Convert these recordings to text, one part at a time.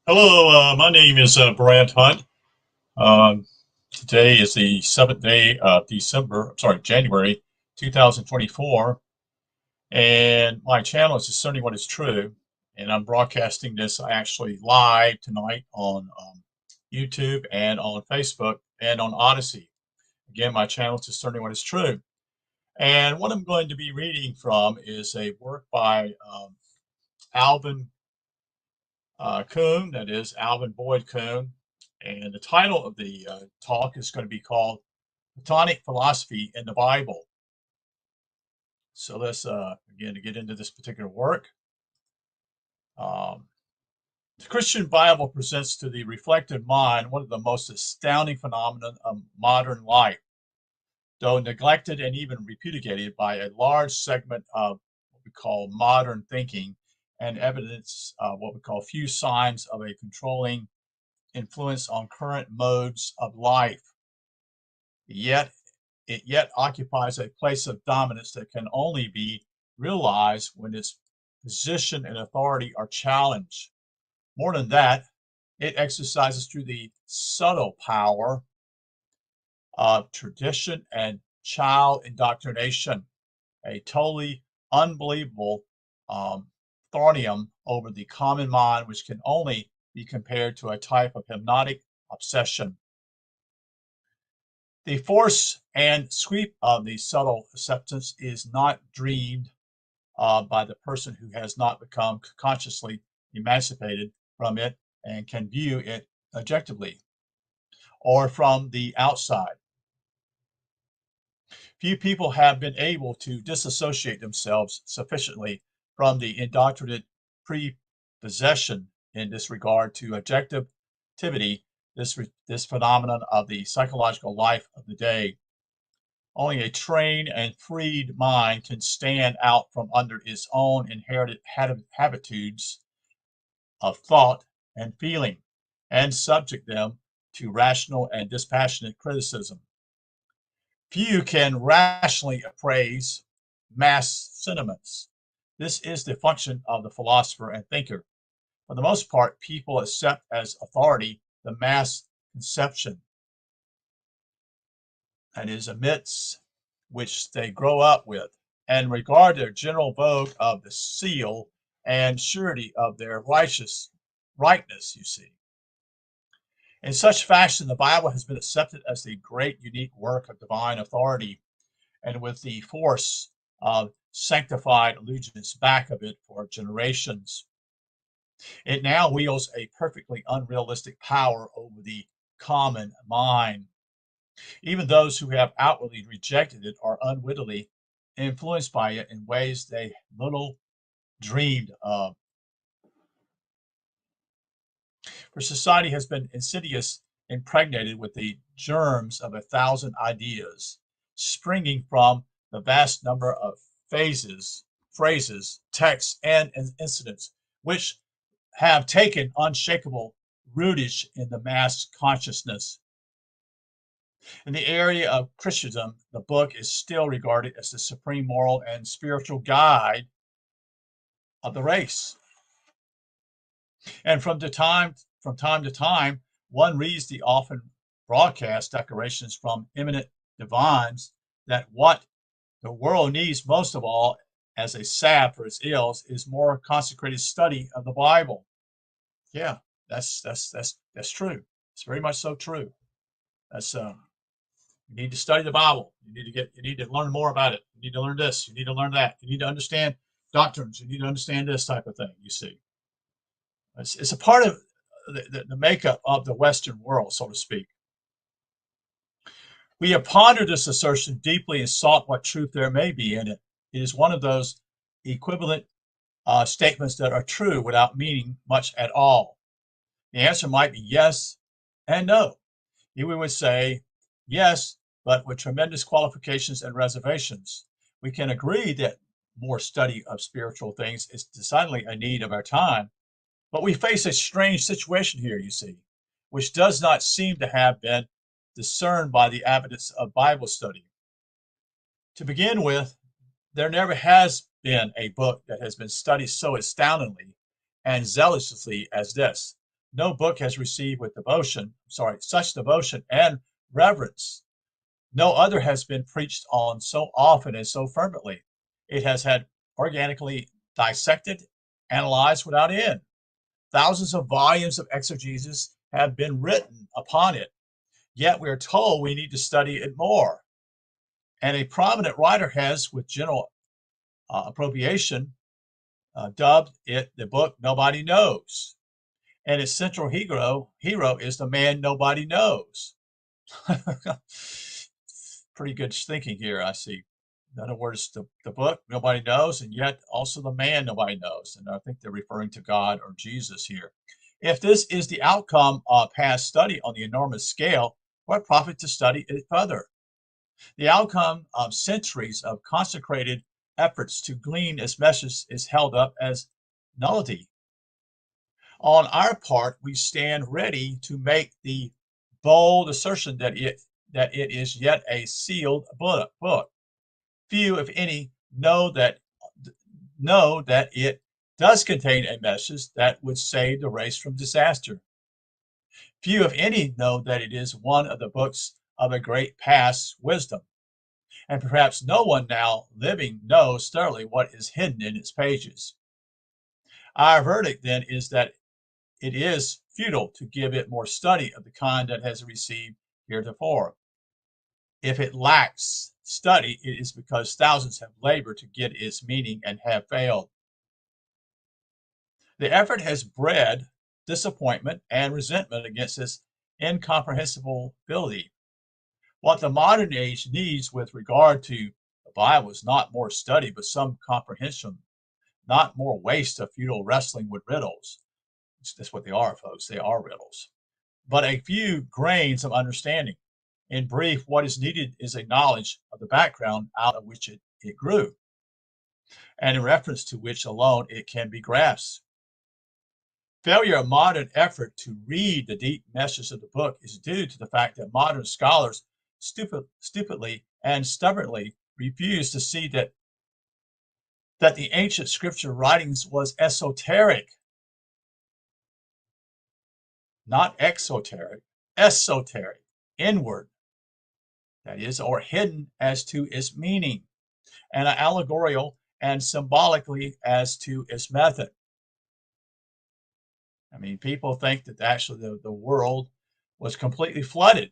Hello, my name is Brad Hunt. Um, Today is the seventh day of January 2024, and my channel is Discerning What is True, and I'm broadcasting this actually live tonight on YouTube and on Facebook and on Odyssey. Again, my channel is Discerning What is True, and what I'm going to be reading from is a work by Alvin Kuhn, that is Alvin Boyd Kuhn. And the title of the talk is going to be called Platonic Philosophy in the Bible. So let's, again, to get into this particular work. The Christian Bible presents to the reflective mind one of the most astounding phenomena of modern life, though neglected and even repudiated by a large segment of what we call modern thinking and evidence of what we call few signs of a controlling influence on current modes of life. Yet it occupies a place of dominance that can only be realized when its position and authority are challenged. More than that, it exercises through the subtle power of tradition and child indoctrination, a totally unbelievable thornium over the common mind, which can only be compared to a type of hypnotic obsession. The force and sweep of the subtle acceptance is not dreamed by the person who has not become consciously emancipated from it and can view it objectively or from the outside. Few people have been able to disassociate themselves sufficiently from the indoctrinated prepossession in this regard to objectivity, this phenomenon of the psychological life of the day. Only a trained and freed mind can stand out from under its own inherited habitudes of thought and feeling and subject them to rational and dispassionate criticism. Few can rationally appraise mass sentiments. This is the function of the philosopher and thinker. For the most part, people accept as authority the mass conception, that is, amidst which they grow up with, and regard their general vogue of the seal and surety of their rightness, you see. In such fashion, the Bible has been accepted as the great unique work of divine authority, and with the force of sanctified allegiance back of it for generations. It now wields a perfectly unrealistic power over the common mind. Even those who have outwardly rejected it are unwittingly influenced by it in ways they little dreamed of. For society has been insidiously impregnated with the germs of 1,000 ideas, springing from the vast number of phrases, texts, and incidents which have taken unshakable rootage in the mass consciousness. In the area of Christendom, the book is still regarded as the supreme moral and spiritual guide of the race. And from time to time, one reads the often broadcast declarations from eminent divines that what the world needs most of all as a salve for its ills is more consecrated study of the Bible. Yeah, that's true. It's very much so true. That's you need to study the Bible. You need to learn more about it. You need to learn this. You need to learn that. You need to understand doctrines. You need to understand this type of thing. You see, it's a part of the makeup of the Western world, so to speak. We have pondered this assertion deeply and sought what truth there may be in it. It is one of those equivalent statements that are true without meaning much at all. The answer might be yes and no. Here we would say yes, but with tremendous qualifications and reservations. We can agree that more study of spiritual things is decidedly a need of our time, but we face a strange situation here, you see, which does not seem to have been discerned by the advocates of Bible study. To begin with, there never has been a book that has been studied so astoundingly and zealously as this. no book has received with such devotion and reverence. No other has been preached on so often and so fervently. It has had organically dissected, analyzed without end. Thousands of volumes of exegesis have been written upon it, yet we are told we need to study it more. And a prominent writer has, with general appropriation, dubbed it the book nobody knows. And its central hero is the man nobody knows. Pretty good thinking here, I see. In other words, the book nobody knows, and yet also the man nobody knows. And I think they're referring to God or Jesus here. If this is the outcome of past study on the enormous scale, what profit to study it further? The outcome of centuries of consecrated efforts to glean its message is held up as nullity. On our part, we stand ready to make the bold assertion that it is yet a sealed book. Few, if any, know that it does contain a message that would save the race from disaster. Few, if any, know that it is one of the books of a great past wisdom. And perhaps no one now living knows thoroughly what is hidden in its pages. Our verdict, then, is that it is futile to give it more study of the kind that has received heretofore. If it lacks study, it is because thousands have labored to get its meaning and have failed. The effort has bred disappointment and resentment against its incomprehensibility. What the modern age needs with regard to the Bible is not more study, but some comprehension, not more waste of futile wrestling with riddles. That's what they are, folks. They are riddles. But a few grains of understanding. In brief, what is needed is a knowledge of the background out of which it grew, and in reference to which alone it can be grasped. Failure of modern effort to read the deep message of the book is due to the fact that modern scholars stupidly and stubbornly refuse to see that the ancient scripture writings was esoteric, not exoteric, esoteric, inward, that is, or hidden as to its meaning, and allegorical and symbolically as to its method. I mean, people think that actually the world was completely flooded.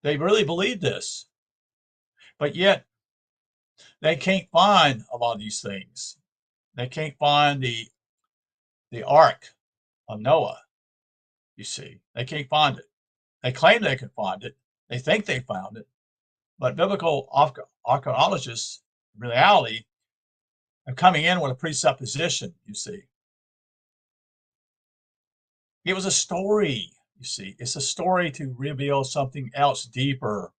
They really believe this, but yet they can't find a lot of these things. They can't find the ark of Noah, you see. They can't find it. They claim they can find it. They think they found it. But biblical archaeologists, in reality, are coming in with a presupposition, you see. It was a story, you see. It's a story to reveal something else deeper.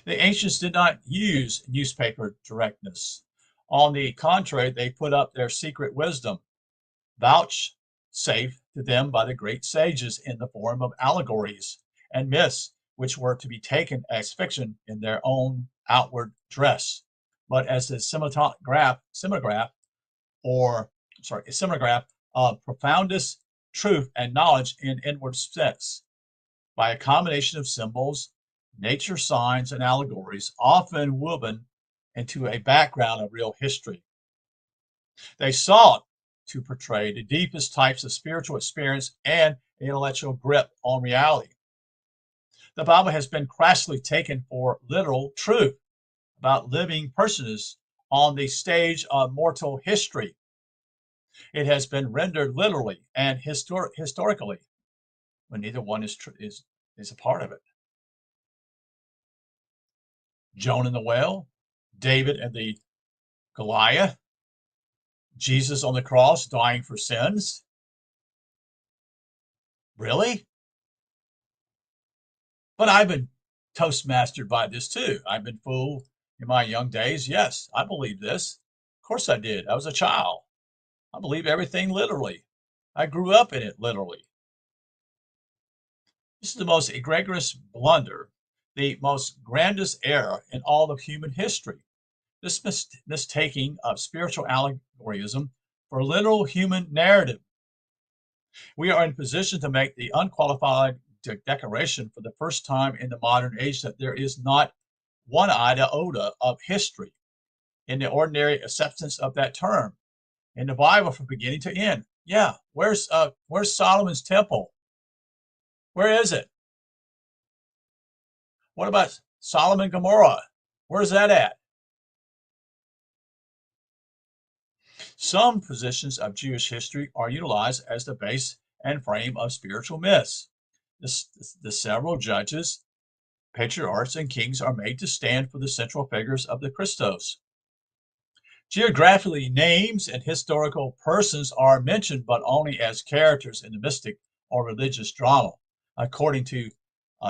The ancients did not use newspaper directness. On the contrary, they put up their secret wisdom, vouchsafed to them by the great sages in the form of allegories and myths, which were to be taken as fiction in their own outward dress, but as the simulograph of profoundest truth and knowledge in inward sense, by a combination of symbols, nature signs, and allegories, often woven into a background of real history. They sought to portray the deepest types of spiritual experience and intellectual grip on reality. The Bible has been crassly taken for literal truth about living personages on the stage of mortal history. It has been rendered literally and historically, when neither one is a part of it. Jonah and the whale, David and the Goliath, Jesus on the cross dying for sins. Really? But I've been toastmastered by this too. I've been fooled in my young days. Yes, I believe this. Of course I did. I was a child. I believe everything literally. I grew up in it literally. This is the most egregious blunder, the most grandest error in all of human history. This mistaking of spiritual allegorism for literal human narrative. We are in position to make the unqualified declaration for the first time in the modern age that there is not one iota of history in the ordinary acceptance of that term in the Bible from beginning to end. Yeah, where's Solomon's temple? Where is it? What about Sodom and Gomorrah? Where's that at? Some positions of Jewish history are utilized as the base and frame of spiritual myths. The several judges, patriarchs, and kings are made to stand for the central figures of the Christos. Geographically, names and historical persons are mentioned, but only as characters in the mystic or religious drama, according to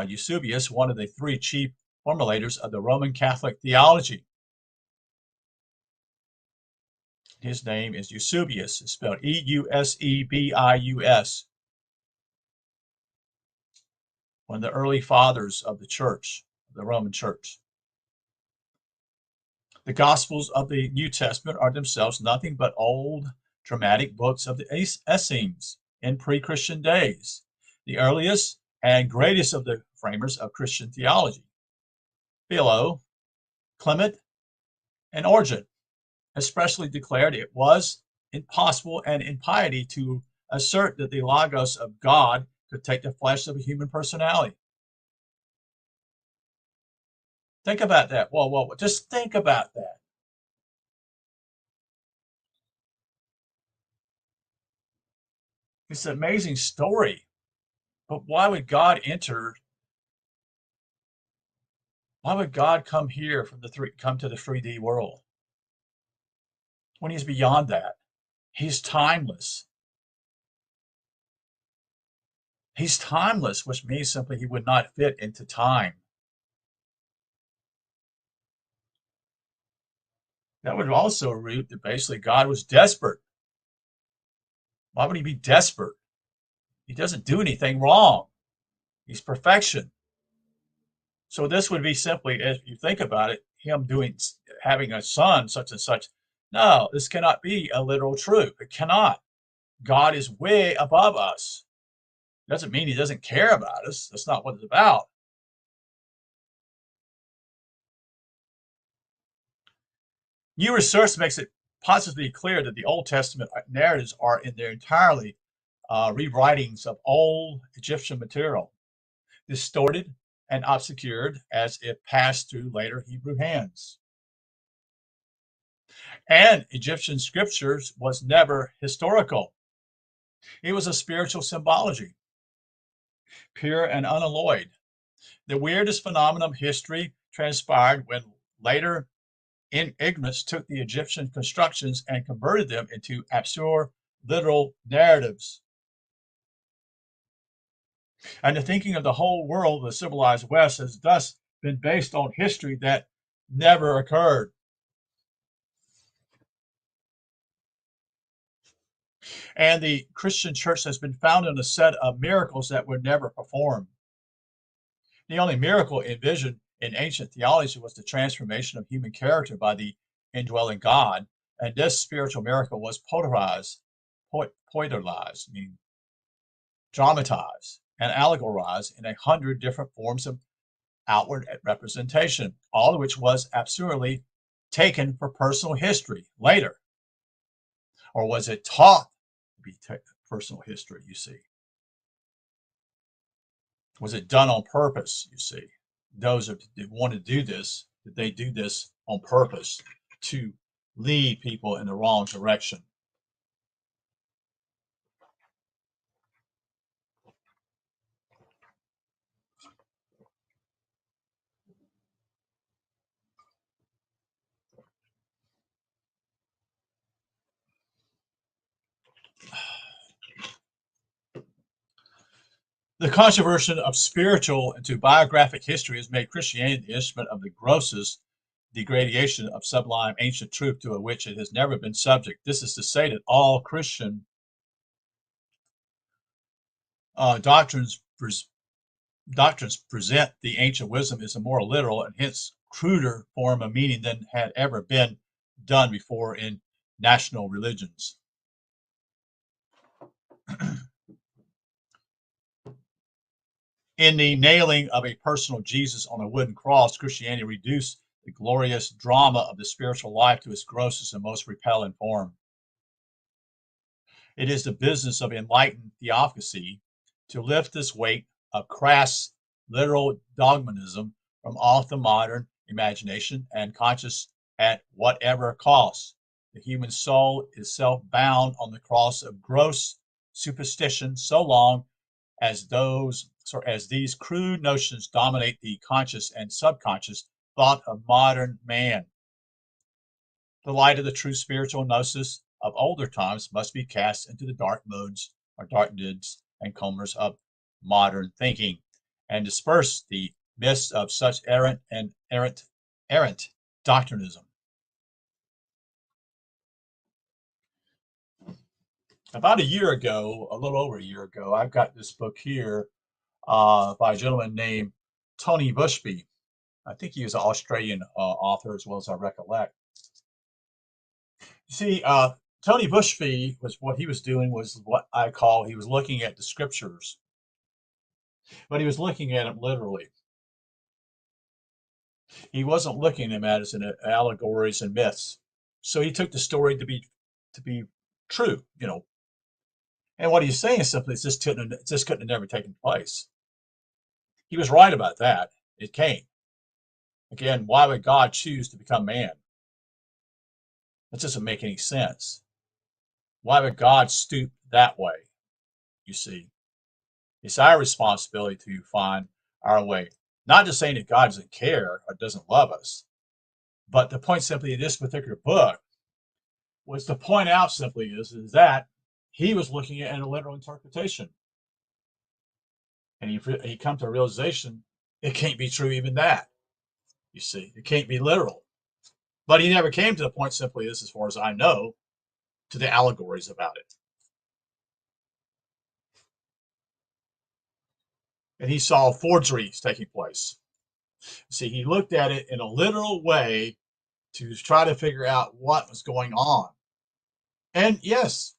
Eusebius, one of the three chief formulators of the Roman Catholic theology. His name is Eusebius. It's spelled Eusebius, one of the early fathers of the church, the Roman church. The Gospels of the New Testament are themselves nothing but old dramatic books of the Essenes in pre-Christian days, the earliest and greatest of the framers of Christian theology. Philo, Clement, and Origen especially declared it was impossible and impiety to assert that the Logos of God could take the flesh of a human personality. Think about that. Whoa, just think about that. It's an amazing story. But why would God enter? Why would God come here come to the 3D world when he's beyond that? He's timeless. He's timeless, which means simply he would not fit into time. That would also root that basically God was desperate. Why would he be desperate? He doesn't do anything wrong. He's perfection. So this would be simply, if you think about it, him having a son, such and such. No, this cannot be a literal truth. It cannot. God is way above us. Doesn't mean he doesn't care about us. That's not what it's about. New research makes it positively clear that the Old Testament narratives are in their entirely rewritings of old Egyptian material, distorted and obscured as it passed through later Hebrew hands. And Egyptian scriptures was never historical. It was a spiritual symbology, pure and unalloyed. The weirdest phenomenon of history transpired when later ignorance took the Egyptian constructions and converted them into absurd literal narratives. And the thinking of the whole world of the civilized West has thus been based on history that never occurred. And the Christian church has been founded on a set of miracles that were never performed. The only miracle envisioned in ancient theology was the transformation of human character by the indwelling God, and this spiritual miracle was poeterized, meaning dramatized, and allegorized in 100 different forms of outward representation, all of which was absurdly taken for personal history later. Or was it taught to be personal history, you see? Was it done on purpose, you see? Those that want to do this, did they do this on purpose to lead people in the wrong direction? The conversion of spiritual into biographic history has made Christianity the instrument of the grossest degradation of sublime ancient truth to which it has never been subject. This is to say that all Christian doctrines present the ancient wisdom as a more literal and hence cruder form of meaning than had ever been done before in national religions. In the nailing of a personal Jesus on a wooden cross, Christianity reduced the glorious drama of the spiritual life to its grossest and most repellent form. It is the business of enlightened theocracy to lift this weight of crass literal dogmatism from off the modern imagination and conscience at whatever cost. The human soul is self-bound on the cross of gross superstition so long as these crude notions dominate the conscious and subconscious thought of modern man. The light of the true spiritual gnosis of older times must be cast into the dark modes or dark dids and combers of modern thinking, and disperse the mists of such errant doctrinism. About a year ago, a little over a year ago, I've got this book here by a gentleman named Tony Bushby. I think he was an Australian author as well as I recollect. You see, Tony Bushby was what he was doing was what I call he was looking at the scriptures, but he was looking at them literally. He wasn't looking at them as in allegories and myths. So he took the story to be true, you know. And what he's saying simply is this couldn't have never taken place. He was right about that. It came. Again, why would God choose to become man? That doesn't make any sense. Why would God stoop that way? You see, it's our responsibility to find our way. Not just saying that God doesn't care or doesn't love us, but the point simply in this particular book was to point out simply is that he was looking at a literal interpretation. And he come to a realization it can't be true even that. You see, it can't be literal. But he never came to the point simply as far as I know, to the allegories about it. And he saw forgeries taking place. See, he looked at it in a literal way to try to figure out what was going on. And yes,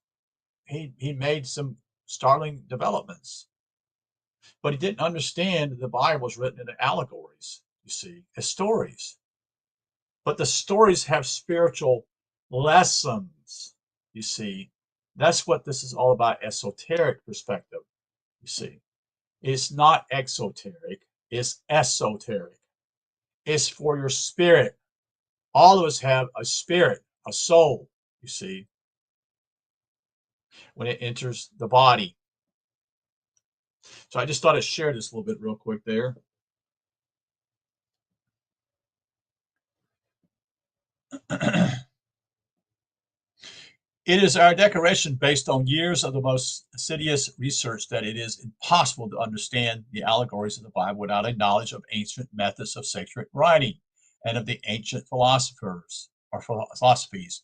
he made some startling developments. But he didn't understand that the Bible was written in allegories, you see, as stories. But the stories have spiritual lessons, you see. That's what this is all about, esoteric perspective, you see. It's not exoteric, it's esoteric. It's for your spirit. All of us have a spirit, a soul, you see, when it enters the body. So I just thought I'd share this a little bit real quick there. It is our declaration based on years of the most assiduous research that it is impossible to understand the allegories of the Bible without a knowledge of ancient methods of sacred writing and of the ancient philosophers or philosophies.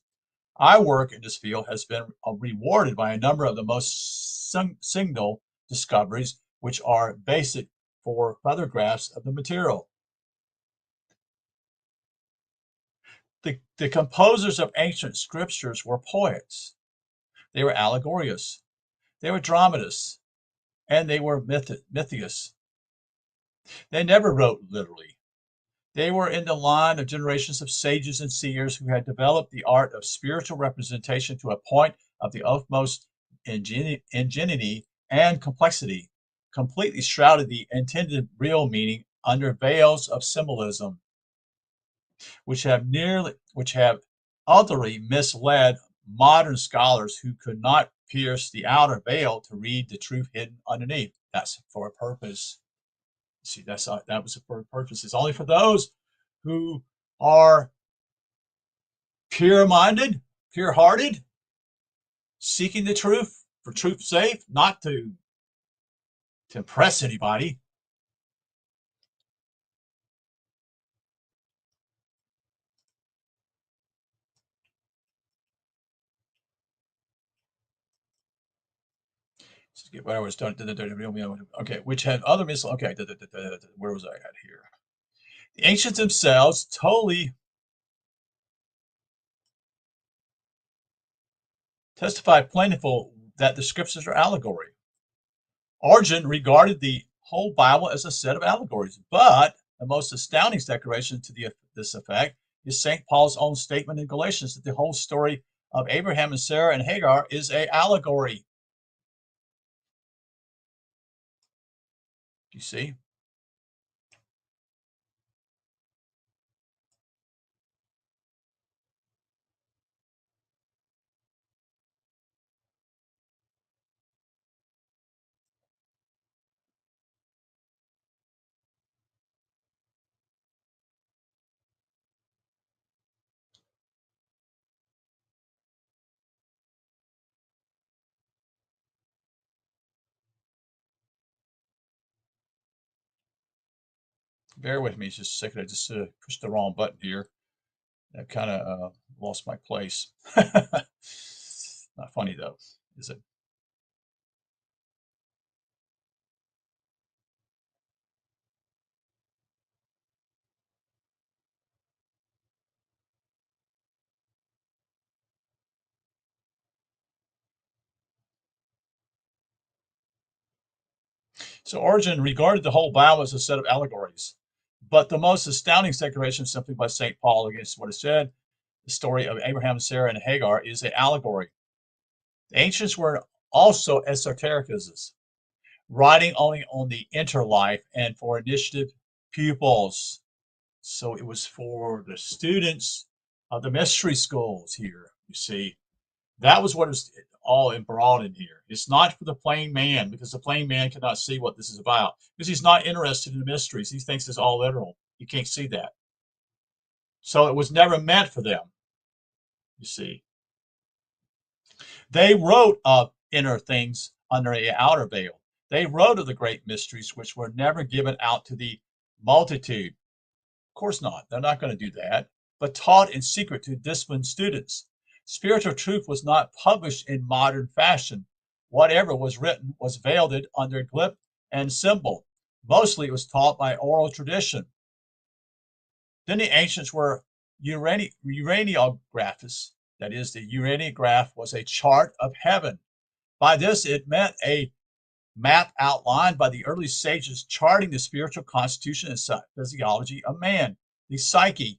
Our work in this field has been rewarded by a number of the most signal discoveries, which are basic for photographs of the material. The composers of ancient scriptures were poets. They were allegorists. They were dramatists. And they were mythics. They never wrote literally. They were in the line of generations of sages and seers who had developed the art of spiritual representation to a point of the utmost ingenuity and complexity, completely shrouded the intended real meaning under veils of symbolism, which have utterly misled modern scholars who could not pierce the outer veil to read the truth hidden underneath. That's for a purpose. See, that was for a purpose. It's only for those who are pure-minded, pure-hearted, seeking the truth for truth's sake, not to impress anybody. Let's get what I was done. Okay, which had other missiles. Okay, where was I at here? The ancients themselves totally testify plentiful that the scriptures are allegory. Origen regarded the whole Bible as a set of allegories, but the most astounding declaration to this effect is St. Paul's own statement in Galatians that the whole story of Abraham and Sarah and Hagar is an allegory. You see? Bear with me just a second. I just pushed the wrong button here. I kind of lost my place. Not funny though, is it? So Origen regarded the whole Bible as a set of allegories. But the most astounding declaration simply by St. Paul against what is said, the story of Abraham, Sarah, and Hagar is an allegory. The ancients were also esotericists, writing only on the interlife and for initiative pupils. So it was for the students of the mystery schools here, you see. That was what is all embroiled in here. It's not for the plain man, because the plain man cannot see what this is about, because he's not interested in the mysteries. He thinks it's all literal. You can't see that. So it was never meant for them, you see. They wrote of inner things under a outer veil. They wrote of the great mysteries which were never given out to the multitude. Of course not. They're not going to do that, but taught in secret to disciplined students. Spiritual truth was not published in modern fashion. Whatever was written was veiled under glyph and symbol. Mostly it was taught by oral tradition. Then the ancients were uraniographers. That is, the uranograph was a chart of heaven. By this, it meant a map outlined by the early sages charting the spiritual constitution and physiology of man, the psyche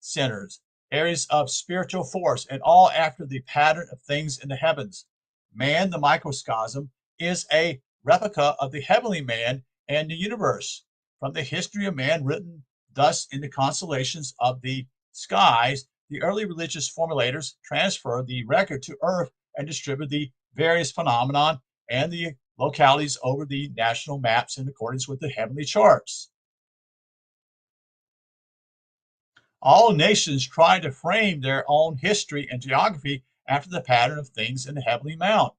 centers, areas of spiritual force, and all after the pattern of things in the heavens. Man, the microcosm, is a replica of the heavenly man and the universe. From the history of man written thus in the constellations of the skies, the early religious formulators transferred the record to earth and distributed the various phenomenon and the localities over the national maps in accordance with the heavenly charts. All nations tried to frame their own history and geography after the pattern of things in the heavenly mount.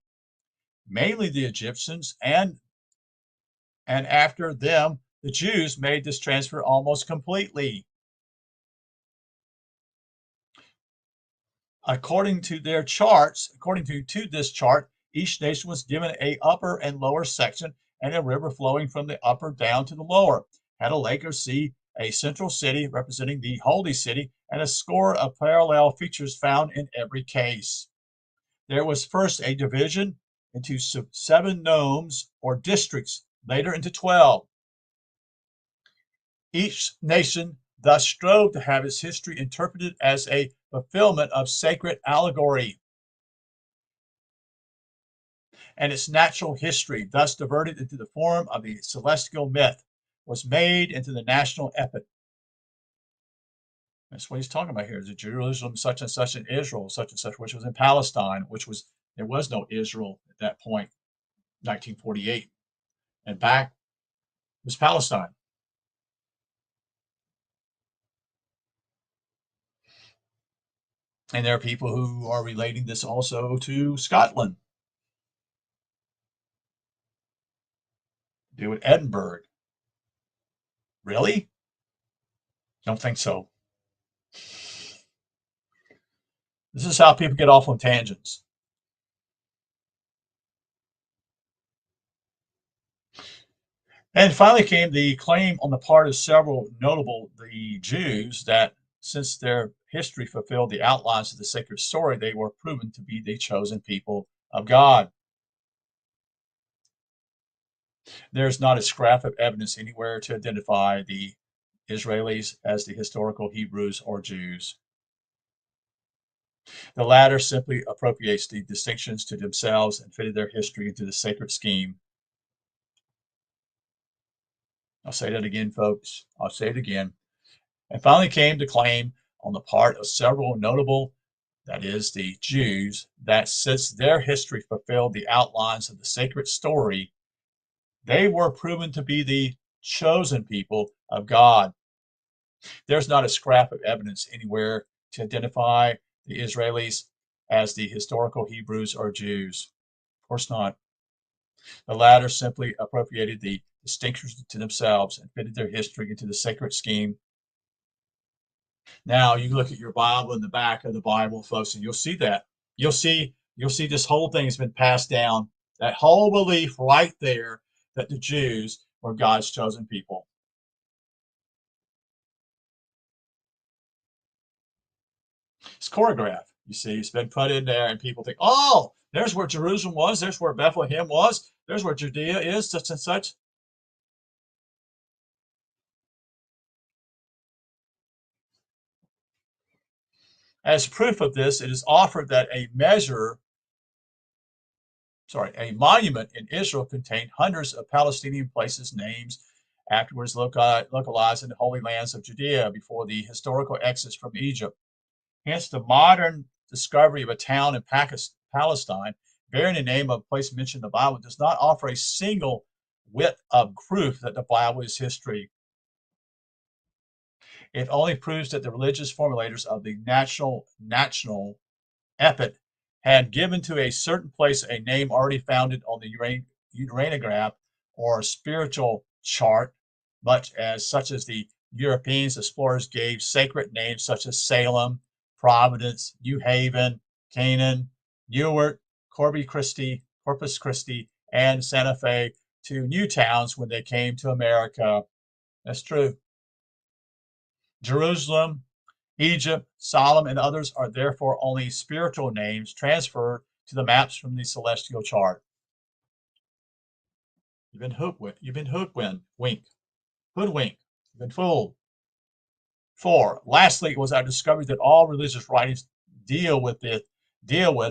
Mainly the Egyptians and after them, the Jews made this transfer almost completely. According to their charts, according to this chart, each nation was given a upper and lower section and a river flowing from the upper down to the lower, had a lake or sea, a central city representing the holy city, and a score of parallel features found in every case. There was first a division into 7 nomes or districts, later into 12. Each nation thus strove to have its history interpreted as a fulfillment of sacred allegory, and its natural history, thus diverted into the form of a celestial myth, was made into the national epic. That's what he's talking about here. Is it Jerusalem such and such in Israel, such and such, which was in Palestine, there was no Israel at that point, 1948. And back was Palestine. And there are people who are relating this also to Scotland. Do with Edinburgh. Really? Don't think so. This is how people get off on tangents. And finally came the claim on the part of several notable the Jews that since their history fulfilled the outlines of the sacred story, they were proven to be the chosen people of God. There's not a scrap of evidence anywhere to identify the Israelis as the historical Hebrews or Jews. The latter simply appropriates the distinctions to themselves and fitted their history into the sacred scheme. I'll say that again, folks. I'll say it again. And finally came to claim on the part of several notable, that is, the Jews, that since their history fulfilled the outlines of the sacred story, they were proven to be the chosen people of God. There's not a scrap of evidence anywhere to identify the Israelis as the historical Hebrews or Jews. Of course not. The latter simply appropriated the distinctions to themselves and fitted their history into the sacred scheme. Now you look at your Bible in the back of the Bible, folks, and you'll see that. You'll see this whole thing has been passed down. That whole belief right there that the Jews were God's chosen people. It's choreographed. You see, it's been put in there, and people think, oh, there's where Jerusalem was, there's where Bethlehem was, there's where Judea is, such and such. As proof of this, it is offered that a monument in Israel contained hundreds of Palestinian places, names afterwards localized in the Holy Lands of Judea before the historical exodus from Egypt. Hence, the modern discovery of a town in Palestine bearing the name of a place mentioned in the Bible does not offer a single whit of proof that the Bible is history. It only proves that the religious formulators of the national epic had given to a certain place a name already founded on the uranograph or spiritual chart, such as the Europeans explorers gave sacred names such as Salem, Providence, New Haven, Canaan, Newark, Corpus Christi, and Santa Fe to new towns when they came to America. That's true. Jerusalem, Egypt, Sodom, and others are therefore only spiritual names transferred to the maps from the celestial chart. You've been hoodwinked. You've been hoodwinked. Hoodwinked. You've been fooled. 4. Lastly, it was our discovery that all religious writings deal with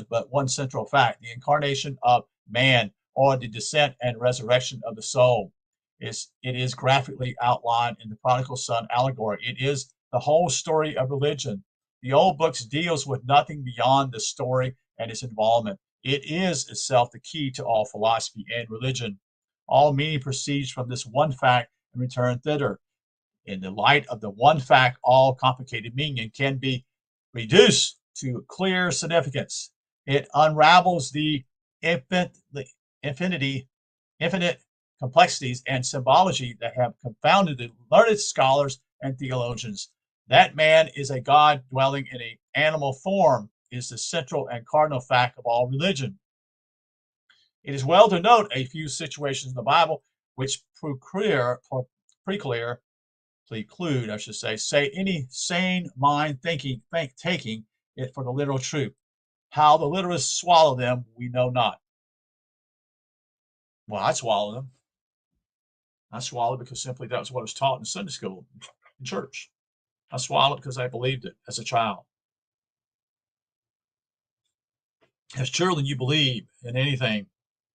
but one central fact: the incarnation of man, or the descent and resurrection of the soul. It is graphically outlined in the prodigal son allegory. It is the whole story of religion. The old books deals with nothing beyond the story and its involvement. It is itself the key to all philosophy and religion. All meaning proceeds from this one fact and return thither. In the light of the one fact, all complicated meaning can be reduced to clear significance. It unravels the infinite complexities and symbology that have confounded the learned scholars and theologians. That man is a God dwelling in an animal form is the central and cardinal fact of all religion. It is well to note a few situations in the Bible which preclude, say any sane mind taking it for the literal truth. How the literalists swallow them, we know not. Well, I swallow them. I swallow it because simply that was what was taught in Sunday school, in church. I swallowed it because I believed it as a child. As truly you believe in anything,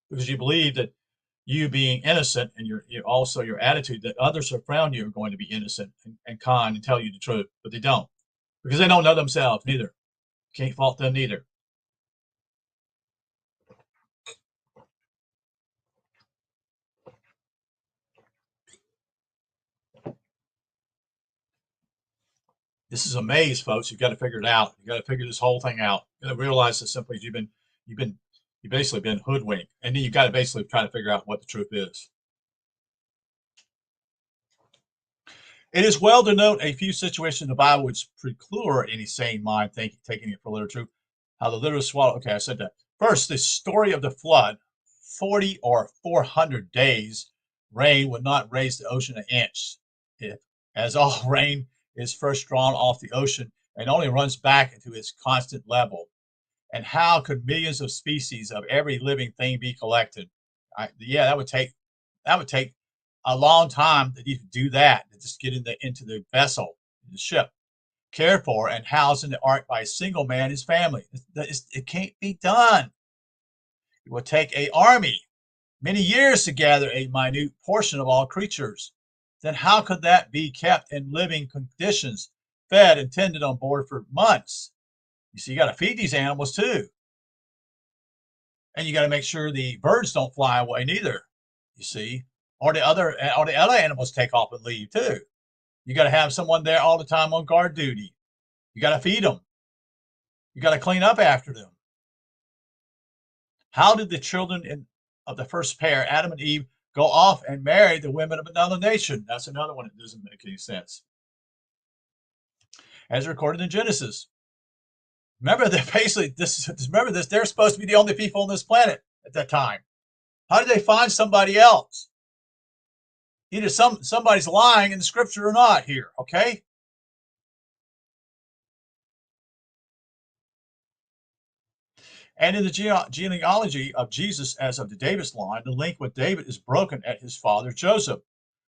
because you believe that you being innocent and also your attitude that others around you are going to be innocent and kind and tell you the truth, but they don't, because they don't know themselves neither. Can't fault them neither. This is a maze, folks. You've got to figure it out. You got to figure this whole thing out. You got to realize that simply you've basically been hoodwinked, and then you've got to basically try to figure out what the truth is. It is well to note a few situations in the Bible which preclude any sane mind taking it for literal truth. How the literal swallow. Okay, I said that. First, the story of the flood. 40 or 400 days rain would not raise the ocean an inch. As all rain is first drawn off the ocean and only runs back into its constant level. And how could millions of species of every living thing be collected? Yeah, that would take That would take a long time that you could do that, to just get into the vessel, the ship, cared for and housed in the ark by a single man and his family. It can't be done. It would take an army many years to gather a minute portion of all creatures. Then how could that be kept in living conditions, fed and tended on board for months? You see, you got to feed these animals too. And you got to make sure the birds don't fly away neither, you see, or the other animals take off and leave too. You got to have someone there all the time on guard duty. You got to feed them. You got to clean up after them. How did the children of the first pair, Adam and Eve, go off and marry the women of another nation? That's another one that doesn't make any sense. As recorded in Genesis. Remember that basically remember this, they're supposed to be the only people on this planet at that time. How did they find somebody else? Either somebody's lying in the scripture or not here, okay? And in the genealogy of Jesus as of the David's line, the link with David is broken at his father Joseph,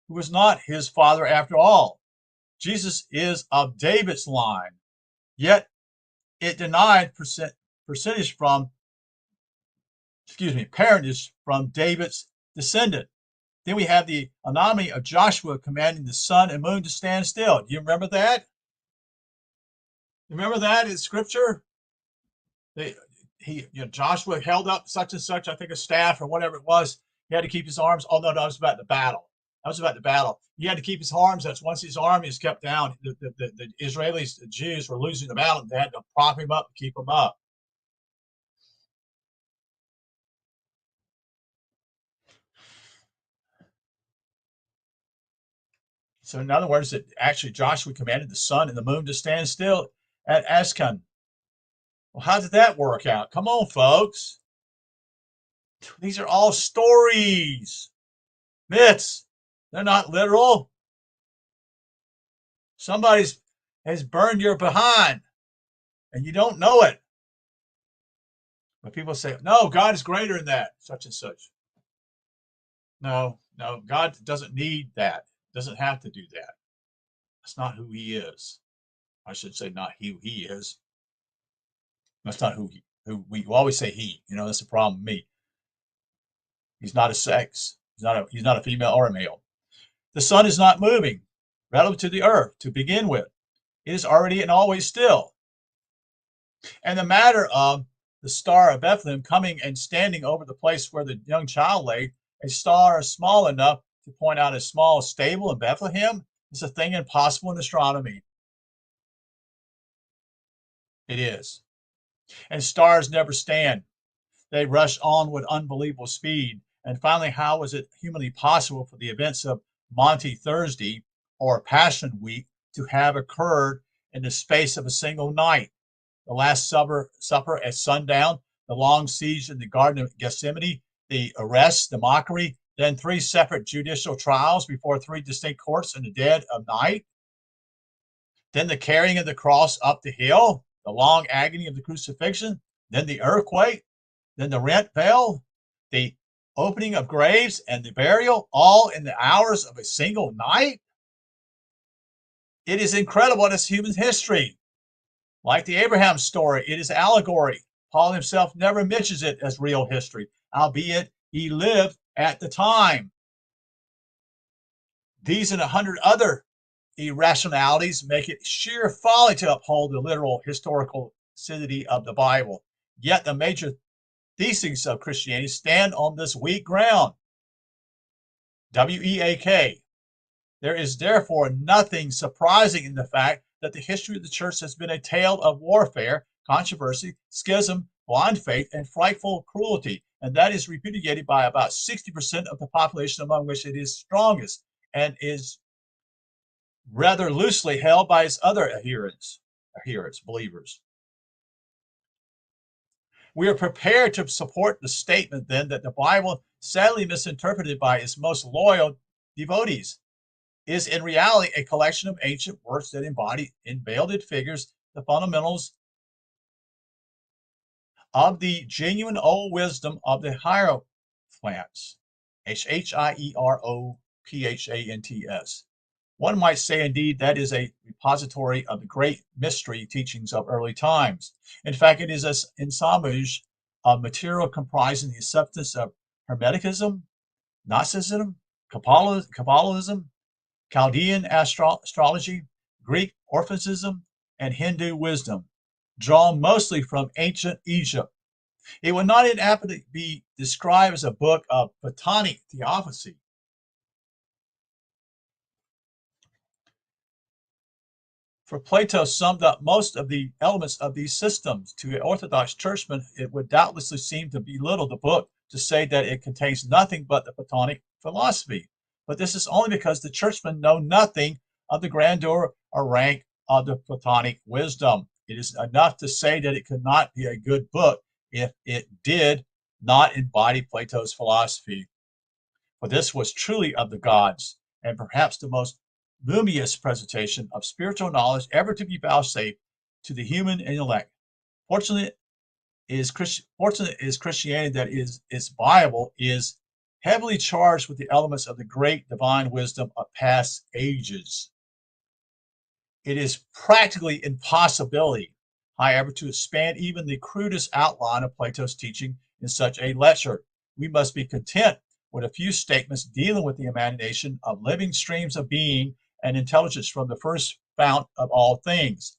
who was not his father after all. Jesus is of David's line, yet it denied parentage from David's descendant. Then we have the anomaly of Joshua commanding the sun and moon to stand still. Do you remember that? Remember that in scripture? Joshua held up such and such, I think a staff or whatever it was. He had to keep his arms. Oh no, that was about the battle. That was about the battle. He had to keep his arms. That's once his army is kept down. The Israelis, the Jews were losing the battle. They had to prop him up to keep him up. So in other words, actually Joshua commanded the sun and the moon to stand still at Ascan. Well, how did that work out? Come on, folks. These are all stories, myths. They're not literal. Somebody has burned your behind, and you don't know it. But people say, no, God is greater than that, such and such. No, God doesn't need that. Doesn't have to do that. That's not who he is. I should say not who he is. That's not who we always say he. That's the problem with me. He's not a sex. He's not a female or a male. The sun is not moving relative to the earth to begin with. It is already and always still. And the matter of the star of Bethlehem coming and standing over the place where the young child lay, a star small enough to point out a small stable in Bethlehem, is a thing impossible in astronomy. It is. And stars never stand. They rush on with unbelievable speed. And finally, how was it humanly possible for the events of Maundy Thursday or Passion Week to have occurred in the space of a single night? The Last Supper at sundown, the long siege in the Garden of Gethsemane, the arrest, the mockery, then 3 separate judicial trials before 3 distinct courts in the dead of night, then the carrying of the cross up the hill, the long agony of the crucifixion, then the earthquake, then the rent veil, the opening of graves and the burial, all in the hours of a single night. It is incredible in human history. Like the Abraham story, it is allegory. Paul himself never mentions it as real history, albeit he lived at the time. These and 100 other irrationalities make it sheer folly to uphold the literal historicity of the Bible. Yet the major theses of Christianity stand on this weak ground. WEAK. There is therefore nothing surprising in the fact that the history of the church has been a tale of warfare, controversy, schism, blind faith, and frightful cruelty, and that is repudiated by about 60% of the population among which it is strongest, and is rather loosely held by its other adherents, believers. We are prepared to support the statement, then, that the Bible, sadly misinterpreted by its most loyal devotees, is in reality a collection of ancient works that embody in veiled figures the fundamentals of the genuine old wisdom of the hierophants Hierophants. One might say, indeed, that is a repository of the great mystery teachings of early times. In fact, it is an ensemblage of material comprising the substance of Hermeticism, Gnosticism, Kabbalism, Chaldean astrology, Greek Orphicism, and Hindu wisdom, drawn mostly from ancient Egypt. It would not inaptly be described as a book of Platonic theosophy. For Plato summed up most of the elements of these systems. To an Orthodox churchman, it would doubtlessly seem to belittle the book to say that it contains nothing but the Platonic philosophy. But this is only because the churchmen know nothing of the grandeur or rank of the Platonic wisdom. It is enough to say that it could not be a good book if it did not embody Plato's philosophy. For this was truly of the gods, and perhaps the most luminous presentation of spiritual knowledge ever to be vouchsafed to the human intellect. Fortunate is Christianity that is its Bible is heavily charged with the elements of the great divine wisdom of past ages. It is practically impossibility, however, to expand even the crudest outline of Plato's teaching in such a lecture. We must be content with a few statements dealing with the imagination of living streams of being and intelligence from the first fount of all things.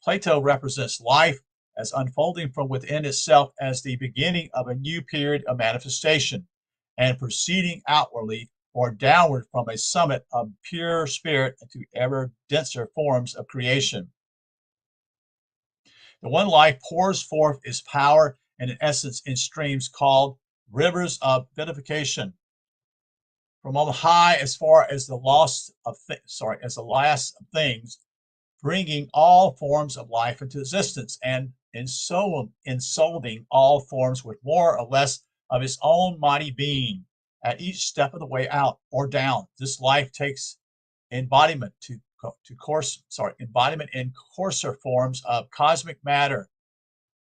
Plato represents life as unfolding from within itself as the beginning of a new period of manifestation, and proceeding outwardly or downward from a summit of pure spirit into ever denser forms of creation. The one life pours forth its power and in essence in streams called rivers of vivification from on high as far as the last of things, bringing all forms of life into existence and ensoulling all forms with more or less of its own mighty being at each step of the way out or down. This life takes embodiment embodiment in coarser forms of cosmic matter,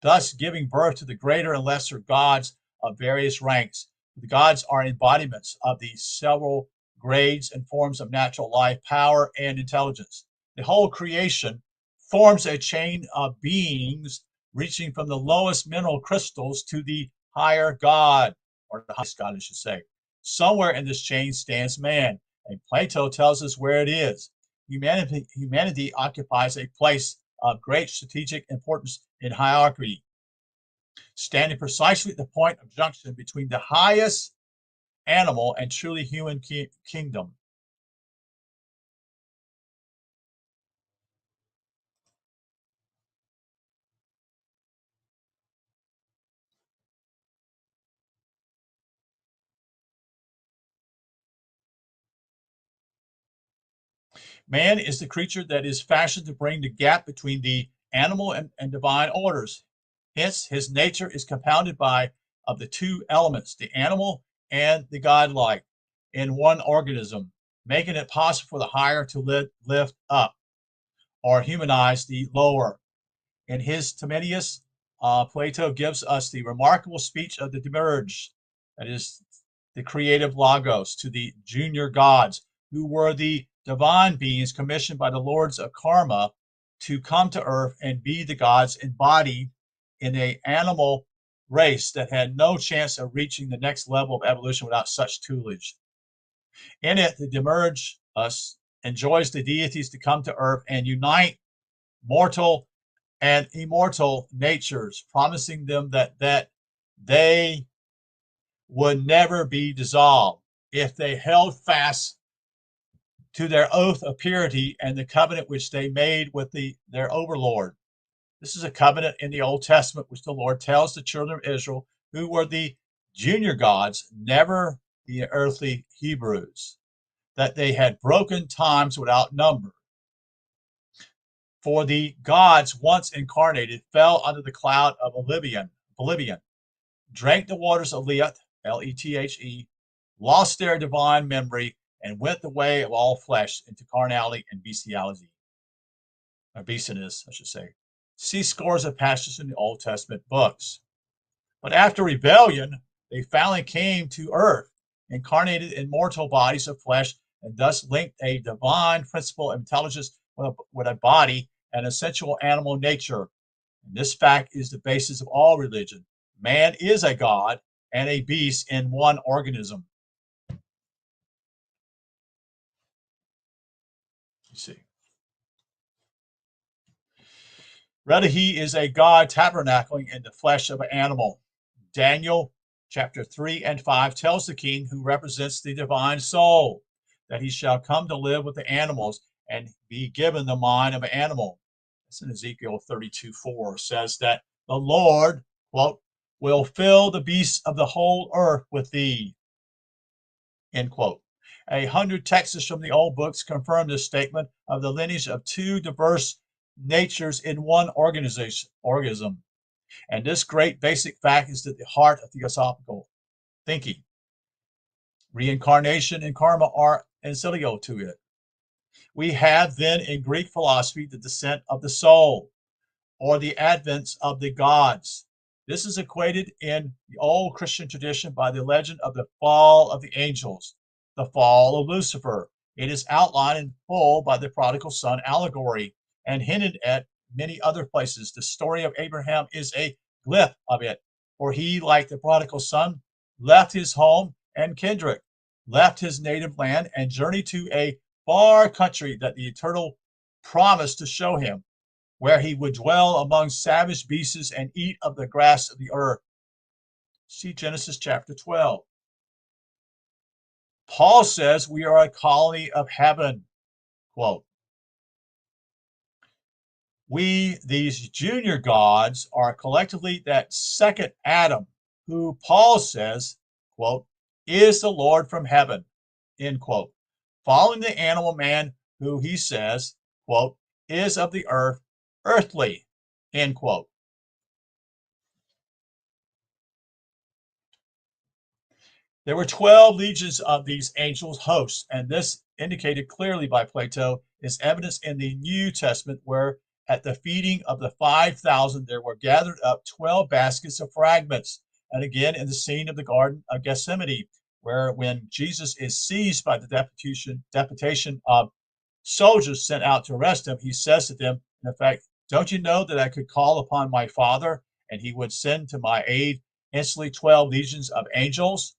thus giving birth to the greater and lesser gods of various ranks. The gods are embodiments of the several grades and forms of natural life, power, and intelligence. The whole creation forms a chain of beings reaching from the lowest mineral crystals to the higher God, or the highest God, I should say. Somewhere in this chain stands man, and Plato tells us where it is. Humanity occupies a place of great strategic importance in hierarchy, standing precisely at the point of junction between the highest animal and truly human kingdom. Man is the creature that is fashioned to bring the gap between the animal and divine orders. Hence, his nature is compounded of the two elements, the animal and the godlike, in one organism, making it possible for the higher to lift up or humanize the lower. In his Timonius, Plato gives us the remarkable speech of the Demiurge, that is, the creative logos, to the junior gods, who were the divine beings commissioned by the lords of karma to come to earth and be the gods embodied in an animal race that had no chance of reaching the next level of evolution without such tutelage. In it, the Demiurge enjoys the deities to come to earth and unite mortal and immortal natures, promising them that they would never be dissolved if they held fast to their oath of purity and the covenant which they made with their overlord. This is a covenant in the Old Testament which the Lord tells the children of Israel, who were the junior gods, never the earthly Hebrews, that they had broken times without number. For the gods, once incarnated, fell under the cloud of oblivion, drank the waters of Lethe, Lethe, lost their divine memory, and went the way of all flesh into carnality and bestiality, or beastliness, I should say. See scores of passages in the Old Testament books. But after rebellion, they finally came to earth incarnated in mortal bodies of flesh, and thus linked a divine principle of intelligence with a body and essential animal nature. And this fact is the basis of all religion. Man is a god and a beast in one organism. You see. Rather, he is a god tabernacling in the flesh of an animal. Daniel chapter 3 and 5 tells the king, who represents the divine soul, that he shall come to live with the animals and be given the mind of an animal. It's in Ezekiel 32:4, says that the Lord, quote, will fill the beasts of the whole earth with thee, end quote. 100 texts from the old books confirm this statement of the lineage of two diverse natures in one organism. And this great basic fact is at the heart of theosophical thinking. Reincarnation and karma are ancillary to it. We have then in Greek philosophy the descent of the soul, or the advent of the gods. This is equated in the old Christian tradition by the legend of the fall of the angels, the fall of Lucifer. It is outlined in full by the prodigal son allegory and hinted at many other places. The story of Abraham is a glyph of it, for he, like the prodigal son, left his home and kindred, left his native land, and journeyed to a far country that the Eternal promised to show him, where he would dwell among savage beasts and eat of the grass of the earth. See Genesis chapter 12. Paul says we are a colony of heaven, quote. We, these junior gods, are collectively that second Adam, who Paul says, quote, is the Lord from heaven, end quote. Following the animal man, who he says, quote, is of the earth, earthly, end quote. There were 12 legions of these angels hosts, and this, indicated clearly by Plato, is evidence in the New Testament, where at the feeding of the 5,000 there were gathered up 12 baskets of fragments. And again in the scene of the Garden of Gethsemane, where when Jesus is seized by the deputation of soldiers sent out to arrest him, he says to them, in effect, don't you know that I could call upon my Father and he would send to my aid instantly 12 legions of angels?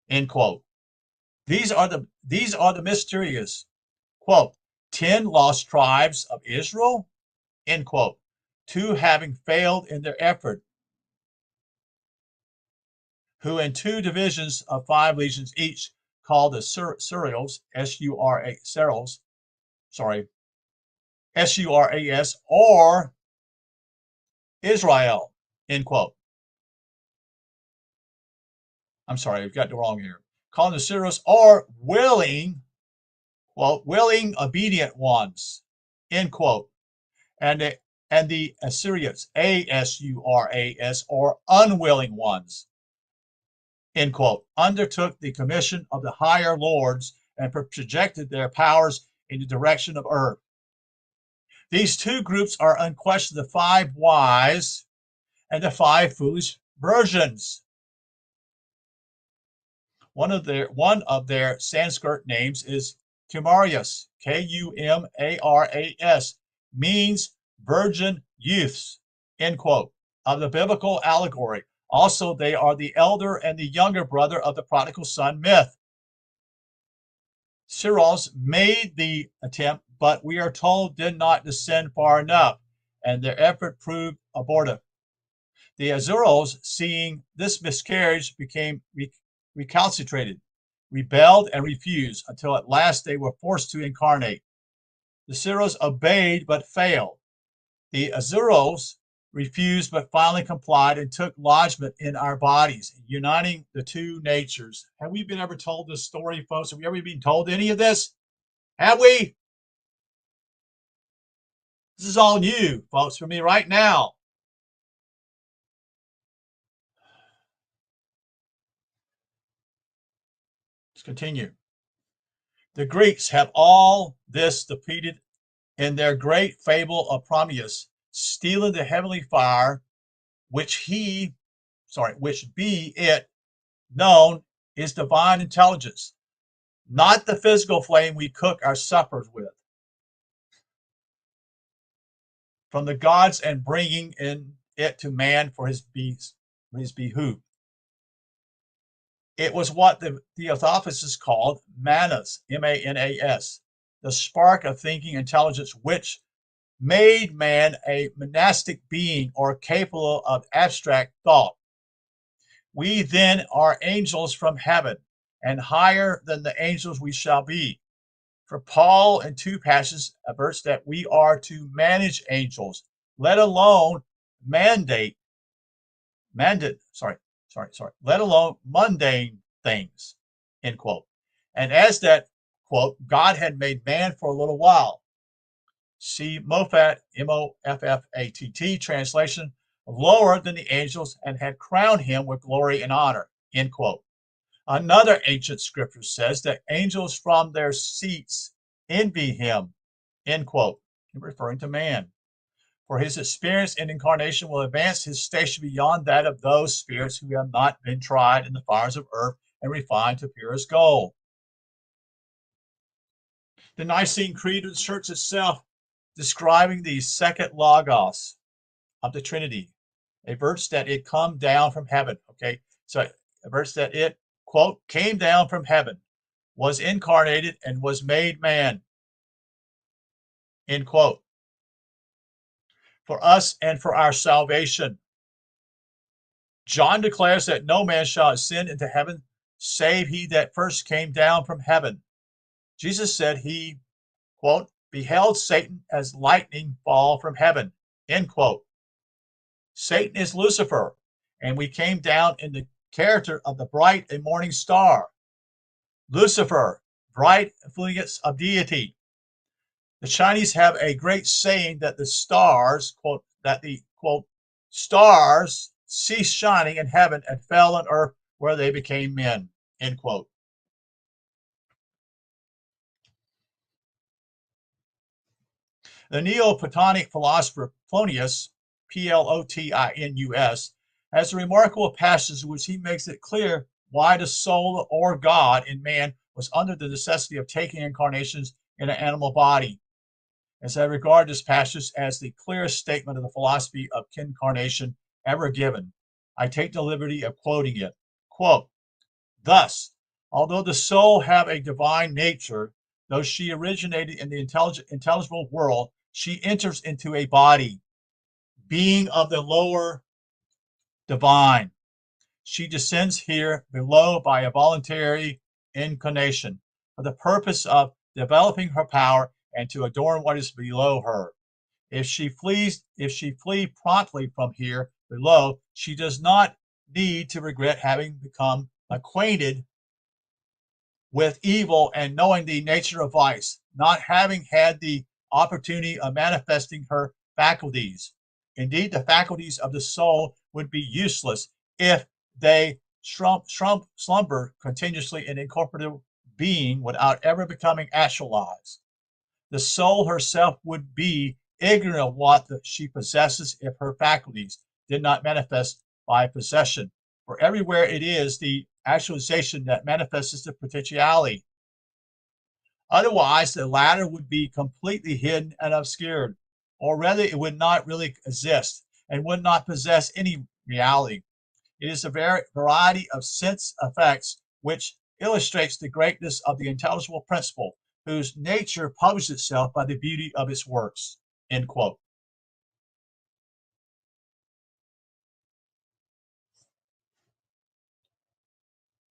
End quote. These are the mysterious, quote, 10 lost tribes of Israel, end quote, 2 having failed in their effort, who in 2 divisions of 5 legions each, called the Suriels, S-U-R-A-S, or Israel, end quote. I'm sorry, I've got it wrong here. Calling the Suriels, or willing, quote, willing, obedient ones, end quote. And the Assyrians, A-S-U-R-A-S, or unwilling ones, end quote, undertook the commission of the higher lords and projected their powers in the direction of earth. These 2 groups are unquestionably the 5 wise and the 5 foolish virgins. One of their Sanskrit names is Kumarias, K-U-M-A-R-A-S, means virgin youths, end quote, of the biblical allegory. Also, they are the elder and the younger brother of the prodigal son myth. Suriels made the attempt, but we are told did not descend far enough, and their effort proved abortive. The Azuros, seeing this miscarriage, became recalcitrated, rebelled, and refused, until at last they were forced to incarnate. The Suriels obeyed but failed. The Azuros refused but finally complied and took lodgment in our bodies, uniting the 2 natures. Have we been ever told this story, folks? Have we ever been told any of this? Have we? This is all new, folks, for me right now. Let's continue. The Greeks have all this depicted in their great fable of Prometheus, stealing the heavenly fire, which be it known is divine intelligence, not the physical flame we cook our suppers with. From the gods and bringing in it to man for his behoof. It was what the Theosophists called manas, M-A-N-A-S, the spark of thinking intelligence which made man a monastic being or capable of abstract thought. We then are angels from heaven, and higher than the angels we shall be. For Paul in two passages averts that we are to manage angels, let alone let alone mundane things, end quote. And as that, quote, God had made man for a little while. See Moffat, M-O-F-F-A-T-T, translation, lower than the angels and had crowned him with glory and honor, end quote. Another ancient scripture says that angels from their seats envy him, end quote, referring to man. For his experience in incarnation will advance his station beyond that of those spirits who have not been tried in the fires of earth and refined to purest gold. The Nicene Creed of the Church itself, describing the second Logos of the Trinity, averts that it come down from heaven. Okay, so averts that it, quote, came down from heaven, was incarnated, and was made man, end quote, for us and for our salvation. John declares that no man shall ascend into heaven save he that first came down from heaven. Jesus said he, quote, beheld Satan as lightning fall from heaven, end quote. Satan is Lucifer, and we came down in the character of the bright and morning star. Lucifer, bright effulgence of deity. The Chinese have a great saying that the stars, quote, that the, quote, stars ceased shining in heaven and fell on earth where they became men, end quote. The Neoplatonic philosopher Plonius, Plotinus, has a remarkable passage in which he makes it clear why the soul or God in man was under the necessity of taking incarnations in an animal body. As I regard this passage as the clearest statement of the philosophy of incarnation ever given, I take the liberty of quoting it. Quote, thus, although the soul have a divine nature, though she originated in the intelligible world, she enters into a body, being of the lower divine. She descends here below by a voluntary incarnation for the purpose of developing her power and to adorn what is below her. If she flee promptly from here below, she does not need to regret having become acquainted with evil and knowing the nature of vice, not having had the opportunity of manifesting her faculties. Indeed, the faculties of the soul would be useless if they slumber continuously in incorporeal being without ever becoming actualized. The soul herself would be ignorant of what she possesses if her faculties did not manifest by possession. For everywhere it is the actualization that manifests the potentiality. Otherwise, the latter would be completely hidden and obscured, or rather it would not really exist and would not possess any reality. It is a variety of sense effects which illustrates the greatness of the intelligible principle, whose nature publishes itself by the beauty of its works, end quote.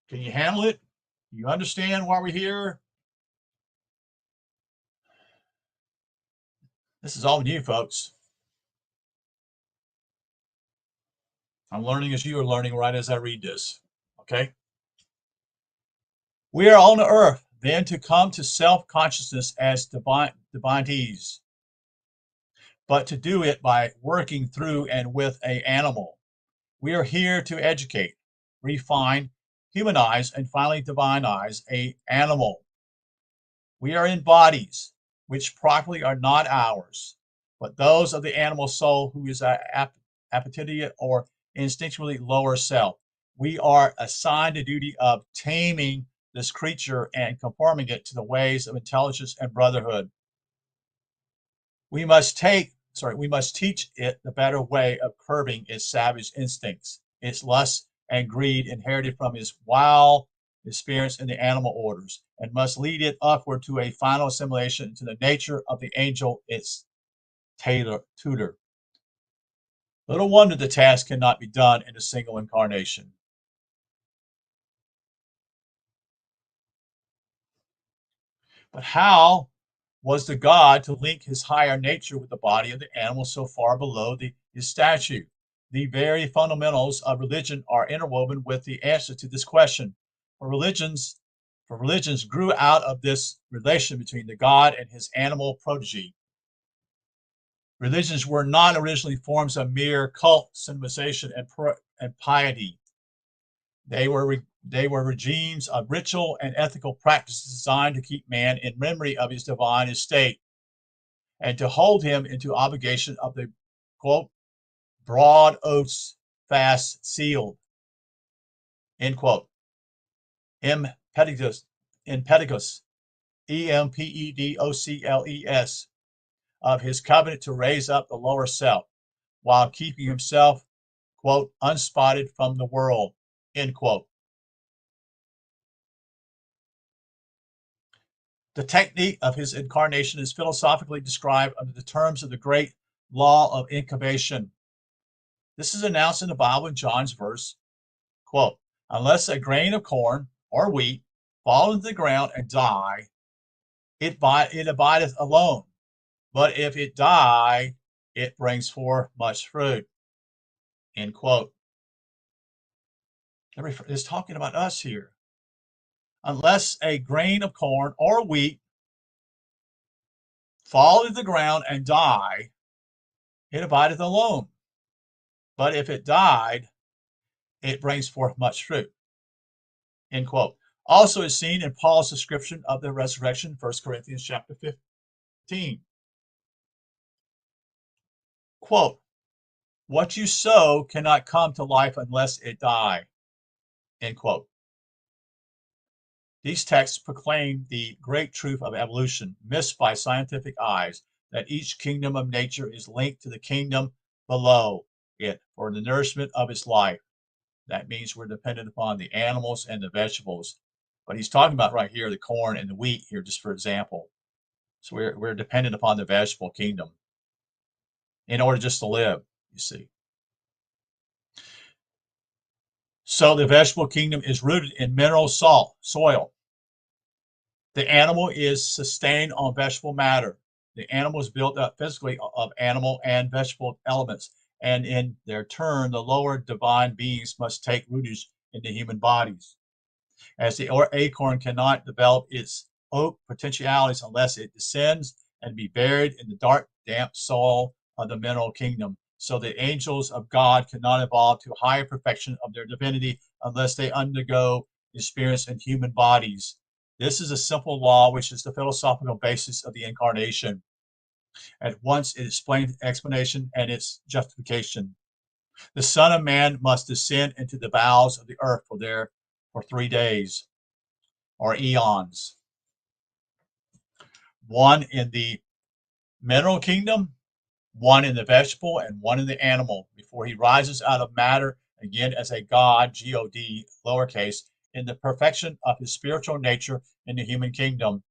Can you handle it? Do you understand why we're here? This is all new, folks. I'm learning as you are learning right as I read this, okay? We are on the earth, then to come to self-consciousness as divinities, but to do it by working through and with an animal. We are here to educate, refine, humanize, and finally divinize an animal. We are in bodies, which properly are not ours, but those of the animal soul who is a appetite or instinctually lower self. we are assigned the duty of taming this creature and conforming it to the ways of intelligence and brotherhood. We must teach it the better way of curbing its savage instincts, its lust and greed inherited from its wild experience in the animal orders, and must lead it upward to a final assimilation into the nature of the angel, its tutor. Little wonder the task cannot be done in a single incarnation. But how was the God to link his higher nature with the body of the animal so far below his statue? The very fundamentals of religion are interwoven with the answer to this question. For religions, for religions grew out of this relation between the God and his animal protege. Religions were not originally forms of mere cult symbolization and piety. They were regimes of ritual and ethical practices designed to keep man in memory of his divine estate and to hold him into obligation of the quote broad oaths fast sealed end quote impetus empedocles of his covenant to raise up the lower self while keeping himself quote unspotted from the world end quote. The technique of his incarnation is philosophically described under the terms of the great law of incubation. This is announced in the Bible in John's verse, quote, unless a grain of corn or wheat fall into the ground and die, it abideth alone. But if it die, it brings forth much fruit, end quote. It's talking about us here. Unless a grain of corn or wheat fall into the ground and die, it abideth alone. But if it died, it brings forth much fruit. End quote. Also is seen in Paul's description of the resurrection, 1 Corinthians chapter 15. Quote, what you sow cannot come to life unless it die. End quote. These texts proclaim the great truth of evolution, missed by scientific eyes, that each kingdom of nature is linked to the kingdom below it for the nourishment of its life. That means we're dependent upon the animals and the vegetables. But he's talking about right here the corn and the wheat here, just for example. So we're dependent upon the vegetable kingdom in order just to live, you see. So the vegetable kingdom is rooted in mineral soil. The animal is sustained on vegetable matter. The animal is built up physically of animal and vegetable elements. And in their turn, the lower divine beings must take rootage in the human bodies. As the acorn cannot develop its oak potentialities unless it descends and be buried in the dark, damp soil of the mineral kingdom. So the angels of God cannot evolve to higher perfection of their divinity unless they undergo experience in human bodies. This is a simple law which is the philosophical basis of the incarnation. At once it explains explanation and its justification. The Son of Man must descend into the bowels of the earth for 3 days or eons. One in the mineral kingdom, one in the vegetable, and one in the animal, before he rises out of matter again as a God, G-O-D, lowercase, in the perfection of his spiritual nature in the human kingdom.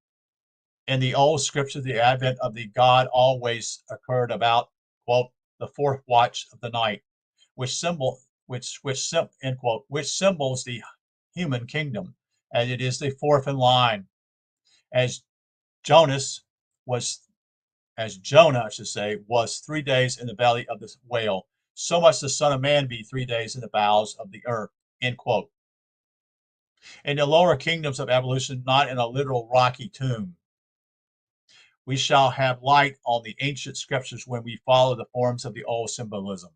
In the old scripture, the advent of the God always occurred about, quote, the fourth watch of the night, end quote, which symbols the human kingdom, and it is the fourth in line. As Jonas was, as Jonah, I should say, was 3 days in the belly of the whale, so must the Son of Man be 3 days in the bowels of the earth, end quote. In the lower kingdoms of evolution, not in a literal rocky tomb. We shall have light on the ancient scriptures when we follow the forms of the old symbolism.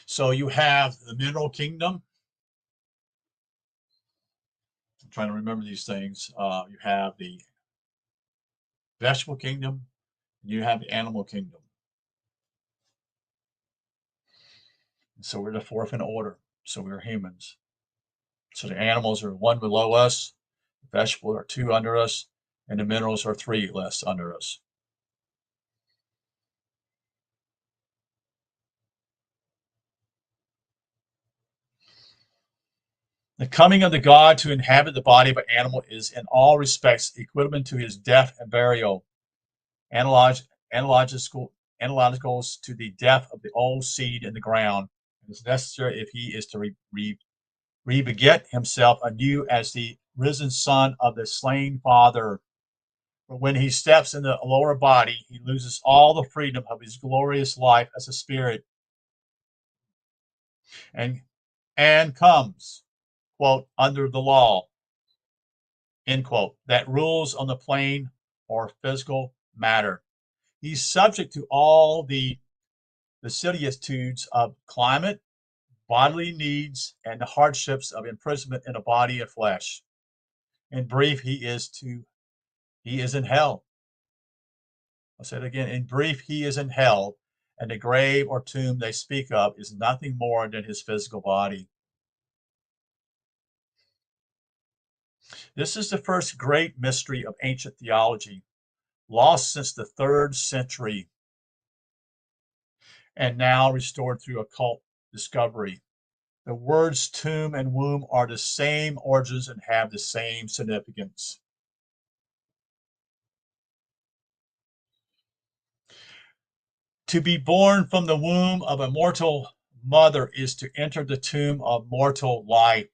So you have the mineral kingdom. I'm trying to remember these things. You have the vegetable kingdom, and you have the animal kingdom. So we're the fourth in order. So we're humans. So the animals are one below us, the vegetables are two under us, and the minerals are three less under us. The coming of the God to inhabit the body of an animal is in all respects equivalent to his death and burial, analogical to the death of the old seed in the ground. It is necessary if he is to re-beget himself anew as the risen son of the slain father. But when he steps in the lower body, he loses all the freedom of his glorious life as a spirit and comes, quote, under the law, end quote, that rules on the plane or physical matter. He's subject to all the vicissitudes of climate, bodily needs, and the hardships of imprisonment in a body of flesh. In brief, he is in hell. I'll say it again. In brief, he is in hell, and the grave or tomb they speak of is nothing more than his physical body. This is the first great mystery of ancient theology, lost since the 3rd century, and now restored through occult discovery. The words tomb and womb are the same origins and have the same significance. To be born from the womb of a mortal mother is to enter the tomb of mortal life.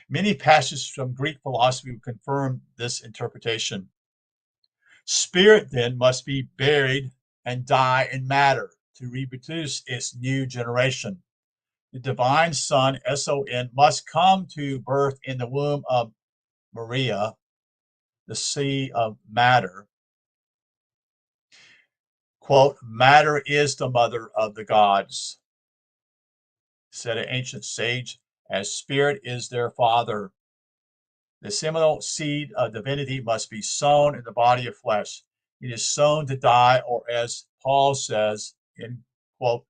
Many passages from Greek philosophy confirm this interpretation. Spirit then must be buried and die in matter to reproduce its new generation. The divine Son, S-O-N, must come to birth in the womb of Maria, the sea of matter. Quote, matter is the mother of the gods, said an ancient sage, as spirit is their father. The seminal seed of divinity must be sown in the body of flesh. It is sown to die, or as Paul says, in quote,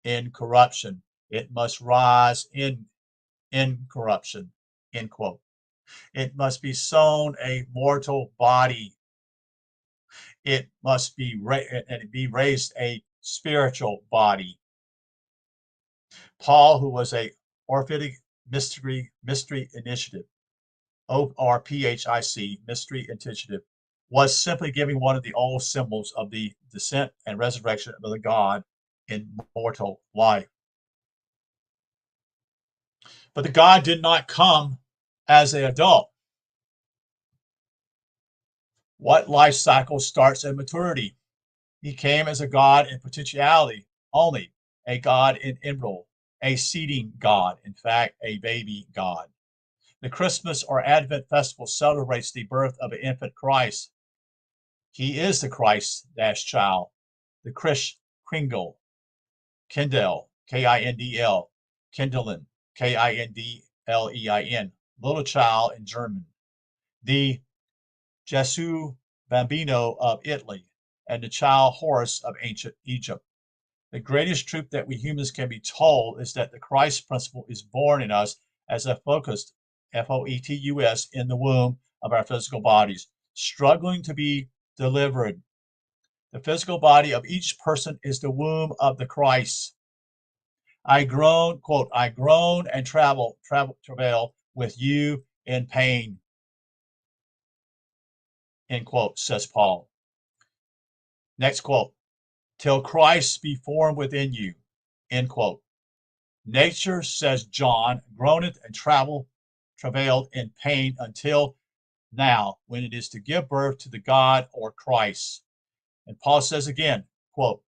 in corruption. It must rise in incorruption, end quote. It must be sown a mortal body. It must be raised a spiritual body. Paul, who was a orphitic mystery initiative, ORPHIC, mystery initiative, was simply giving one of the old symbols of the descent and resurrection of the God in mortal life. But the God did not come as an adult. What life cycle starts at maturity? He came as a God in potentiality only, a God in embryo, a seeding God, in fact, a baby God. The Christmas or Advent festival celebrates the birth of an infant Christ. He is the Christ-child, the Kringle, Kindle, Kindl, Kindlen, Kindlein, little child in German, the Gesù Bambino of Italy, and the child Horus of ancient Egypt. The greatest truth that we humans can be told is that the Christ principle is born in us as a focused, F-O-E-T-U-S, in the womb of our physical bodies, struggling to be delivered. The physical body of each person is the womb of the Christ. I groan, quote, I groan and travail with you in pain, end quote, says Paul. Next quote, till Christ be formed within you, end quote. Nature, says John, groaneth and travailed in pain until now, when it is to give birth to the God or Christ. And Paul says again, quote,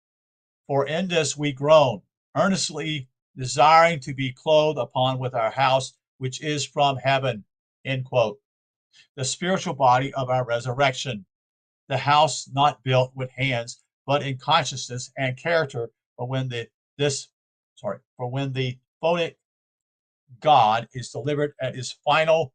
for in this we groan, earnestly desiring to be clothed upon with our house, which is from heaven, end quote. The spiritual body of our resurrection, the house not built with hands, but in consciousness and character, for when the phonic God is delivered at his final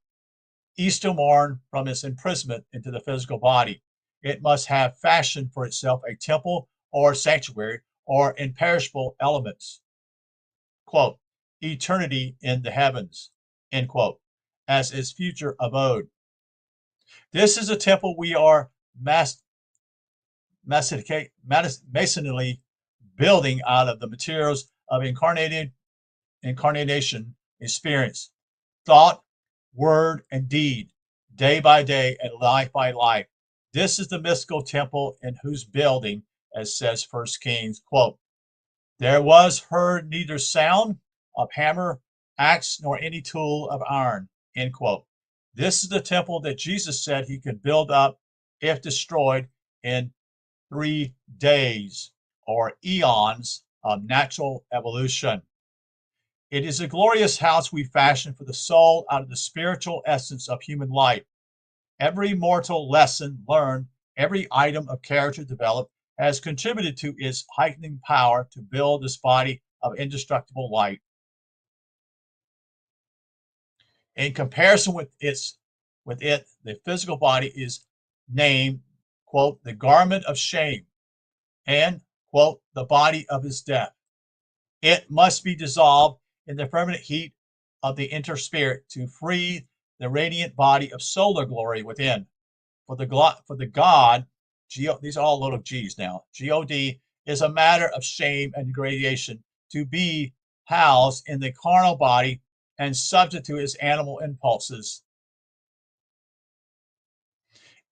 Easter morn from its imprisonment into the physical body. It must have fashioned for itself a temple or sanctuary or imperishable elements. quote, eternity in the heavens, end quote, as its future abode. This is a temple we are masonally building out of the materials of incarnation experience, thought, word, and deed, day by day and life by life. This is the mystical temple in whose building, as says 1 Kings, quote, there was heard neither sound of hammer, axe, nor any tool of iron, end quote. This is the temple that Jesus said he could build up, if destroyed, in 3 days, or eons of natural evolution. It is a glorious house we fashion for the soul out of the spiritual essence of human life. Every mortal lesson learned, every item of character developed, has contributed to its heightening power to build this body of indestructible light. In comparison with it, the physical body is named, quote, the garment of shame, and, quote, the body of his death. It must be dissolved in the permanent heat of the interspirit to free the radiant body of solar glory within. For the God, these are all little g's now, God is a matter of shame and degradation to be housed in the carnal body and subject to its animal impulses.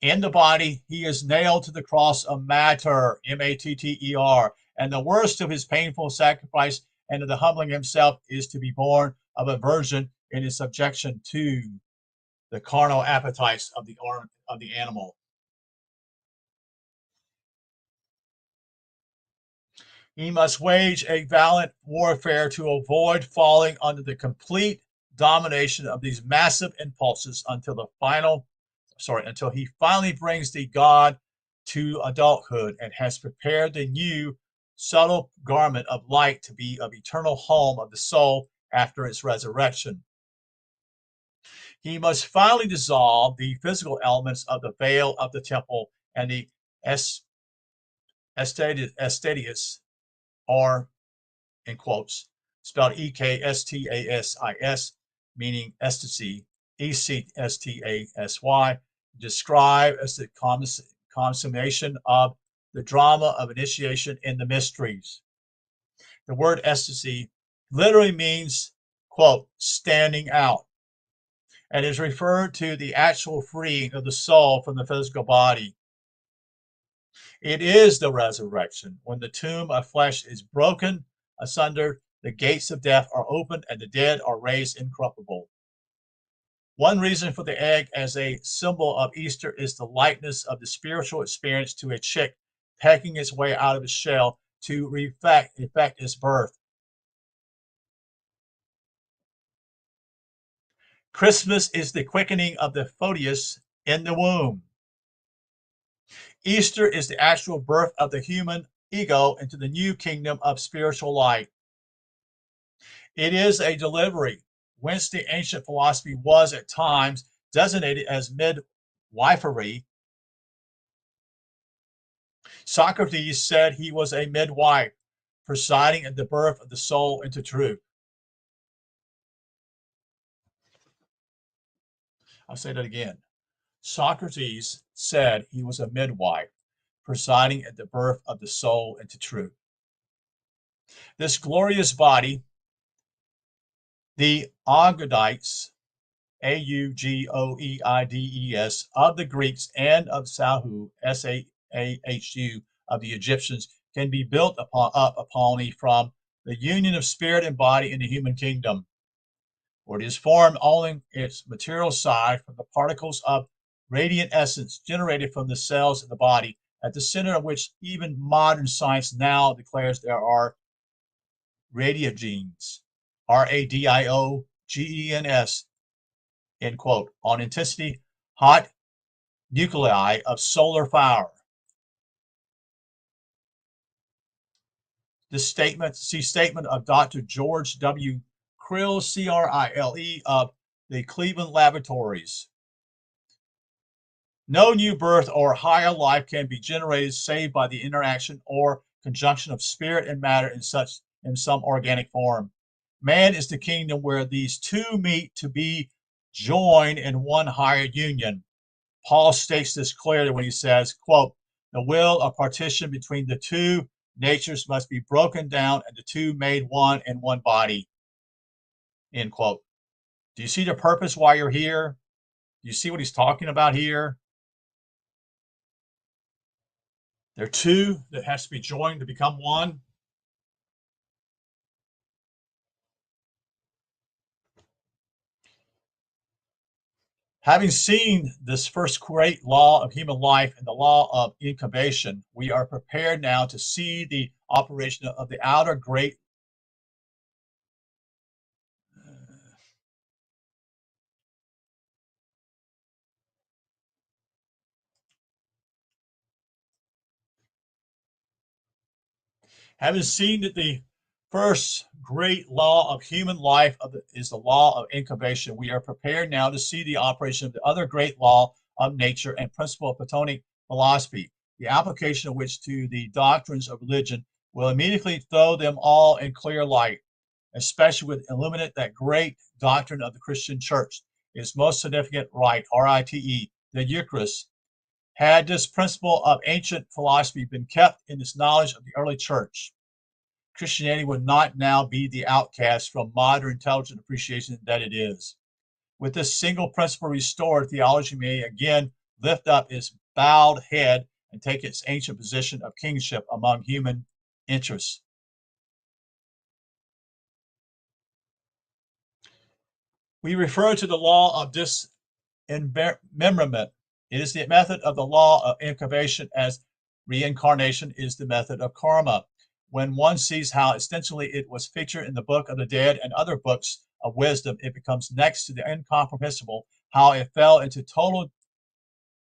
In the body, he is nailed to the cross of matter, M-A-T-T-E-R, and the worst of his painful sacrifice and of the humbling himself is to be born of a virgin in his subjection to the carnal appetites of the animal. He must wage a valiant warfare to avoid falling under the complete domination of these massive impulses until he finally brings the God to adulthood and has prepared the new subtle garment of light to be of eternal home of the soul after its resurrection. He must finally dissolve the physical elements of the veil of the temple and the aesthetics, or, in quotes, spelled E-K-S-T-A-S-I-S, meaning ecstasy, E-C-S-T-A-S-Y, described as the consummation of the drama of initiation in the mysteries. The word ecstasy literally means, quote, standing out, and is referred to the actual freeing of the soul from the physical body. It is the resurrection, when the tomb of flesh is broken asunder, the gates of death are opened, and the dead are raised incorruptible. One reason for the egg as a symbol of Easter is the likeness of the spiritual experience to a chick pecking its way out of its shell to effect its birth. Christmas is the quickening of the fetus in the womb. Easter is the actual birth of the human ego into the new kingdom of spiritual light. It is a delivery, whence the ancient philosophy was at times designated as midwifery. Socrates said he was a midwife, presiding at the birth of the soul into truth. I'll say that again. Socrates said he was a midwife, presiding at the birth of the soul into truth. This glorious body, the Augoides, Augoeides, of the Greeks and of Sahu, Sahu, of the Egyptians, can be built upon from the union of spirit and body in the human kingdom, for it is formed only its material side from the particles of radiant essence generated from the cells of the body, at the center of which even modern science now declares there are radiogens, radiogens, end quote, on intensity hot nuclei of solar fire. This statement of Dr. George W. Krill, C-R-I-L-E, of the Cleveland Laboratories. No new birth or higher life can be generated save by the interaction or conjunction of spirit and matter in some organic form. Man is the kingdom where these two meet to be joined in one higher union. Paul states this clearly when he says, quote, the will of partition between the two natures must be broken down and the two made one in one body, end quote. Do you see the purpose why you're here? Do you see what he's talking about here? There are two that has to be joined to become one. Having seen this first great law of human life and the law of incubation, we are prepared now to see the operation of the outer great. Having seen that the first great law of human life is the law of incubation, we are prepared now to see the operation of the other great law of nature and principle of Platonic philosophy, the application of which to the doctrines of religion will immediately throw them all in clear light, especially with illuminate that great doctrine of the Christian church, its most significant rite, R-I-T-E, the Eucharist. Had this principle of ancient philosophy been kept in its knowledge of the early church, Christianity would not now be the outcast from modern intelligent appreciation that it is. With this single principle restored, theology may again lift up its bowed head and take its ancient position of kingship among human interests. We refer to the law of dismemberment. It is the method of the law of incubation as reincarnation is the method of karma. When one sees how extensively it was featured in the Book of the Dead and other books of wisdom, it becomes next to the incomprehensible how it fell into total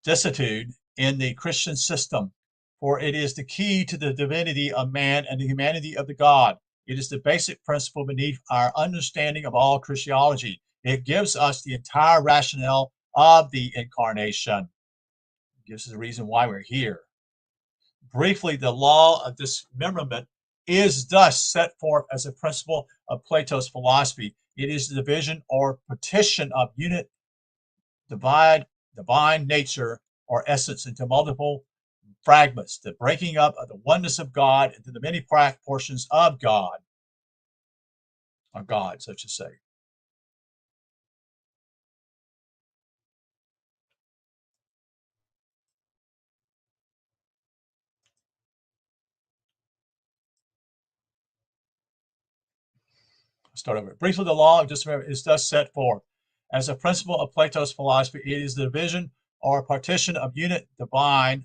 desuetude in the Christian system. For it is the key to the divinity of man and the humanity of the God. It is the basic principle beneath our understanding of all Christology. It gives us the entire rationale of the incarnation. It gives us the reason why we're here. Briefly, the law of dismemberment is thus set forth as a principle of Plato's philosophy. It is the division or partition of unit, divine nature or essence into multiple fragments, the breaking up of the oneness of God into the many portions of God, or gods, I should say. Start over. Briefly, the law of dismemberment is thus set forth as a principle of Plato's philosophy. It is the division or partition of unit divine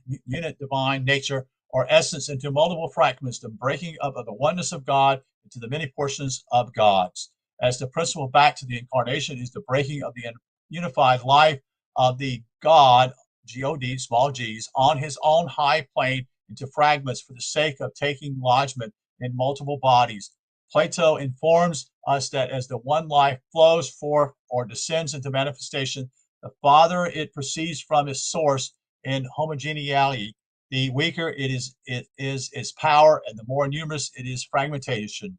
nature or essence into multiple fragments, the breaking up of the oneness of God into the many portions of gods. As the principle back to the incarnation is the breaking of the unified life of the God, G-O-D, small g's, on his own high plane into fragments for the sake of taking lodgment in multiple bodies. Plato informs us that as the one life flows forth or descends into manifestation, the farther it proceeds from its source in homogeneity, the weaker it is its power, and the more numerous it is fragmentation.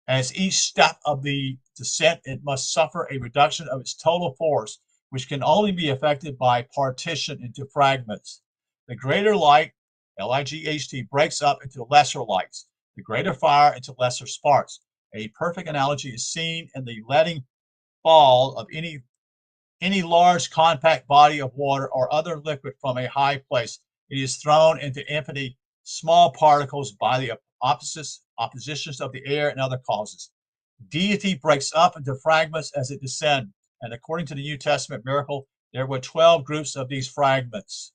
As each step of the descent, it must suffer a reduction of its total force, which can only be effected by partition into fragments. The greater light, L-I-G-H-T, breaks up into lesser lights, the greater fire into lesser sparks. A perfect analogy is seen in the letting fall of any large compact body of water or other liquid from a high place. It is thrown into infinity small particles by the oppositions of the air and other causes. Deity breaks up into fragments as it descends, and according to the New Testament miracle, there were 12 groups of these fragments.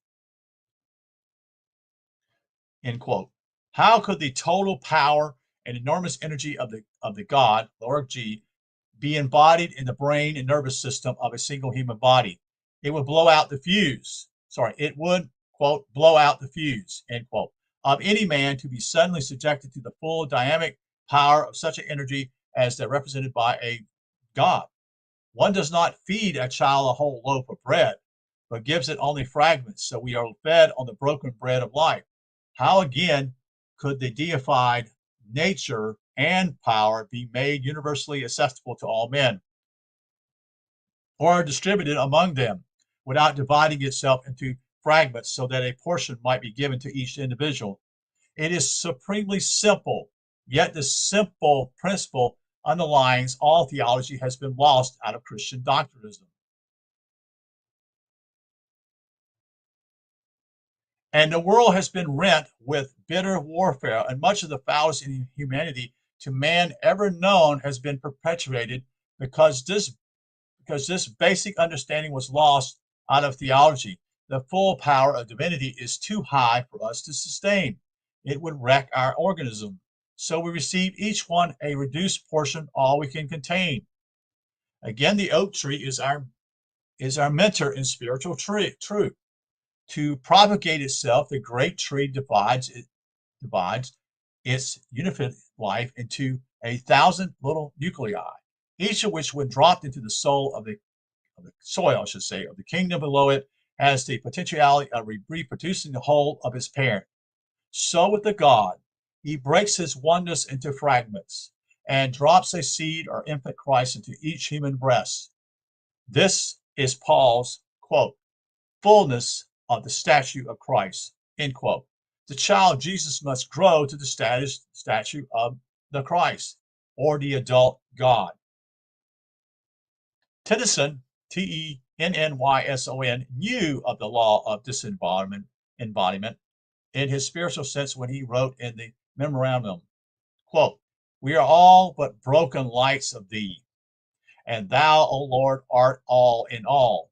End quote. How could the total power and enormous energy of the God, lower G, be embodied in the brain and nervous system of a single human body? It would blow out the fuse. It would, quote, blow out the fuse, end quote, of any man to be suddenly subjected to the full dynamic power of such an energy as that represented by a God. One does not feed a child a whole loaf of bread, but gives it only fragments, so we are fed on the broken bread of life. How again could the deified nature and power be made universally accessible to all men, or distributed among them, without dividing itself into fragments so that a portion might be given to each individual. It is supremely simple, yet the simple principle underlying all theology has been lost out of Christian doctrinism. And the world has been rent with bitter warfare, and much of the foulest inhumanity to man ever known has been perpetuated because this basic understanding was lost out of theology. The full power of divinity is too high for us to sustain. It would wreck our organism. So we receive each one a reduced portion, all we can contain. Again, the oak tree is our mentor in spiritual truth. To propagate itself, the great tree divides its unified life into 1,000 little nuclei, each of which, when dropped into the soul of the soil, I should say, of the kingdom below it, has the potentiality of reproducing the whole of its parent. So with the God, he breaks his oneness into fragments and drops a seed or infant Christ into each human breast. This is Paul's, quote, fullness of the statue of Christ, end quote. The child Jesus must grow to the statue of the Christ, or the adult God. Tennyson, Tennnyson, knew of the law of disembodiment in his spiritual sense when he wrote in the memorandum, quote, we are all but broken lights of thee, and thou, O Lord, art all in all.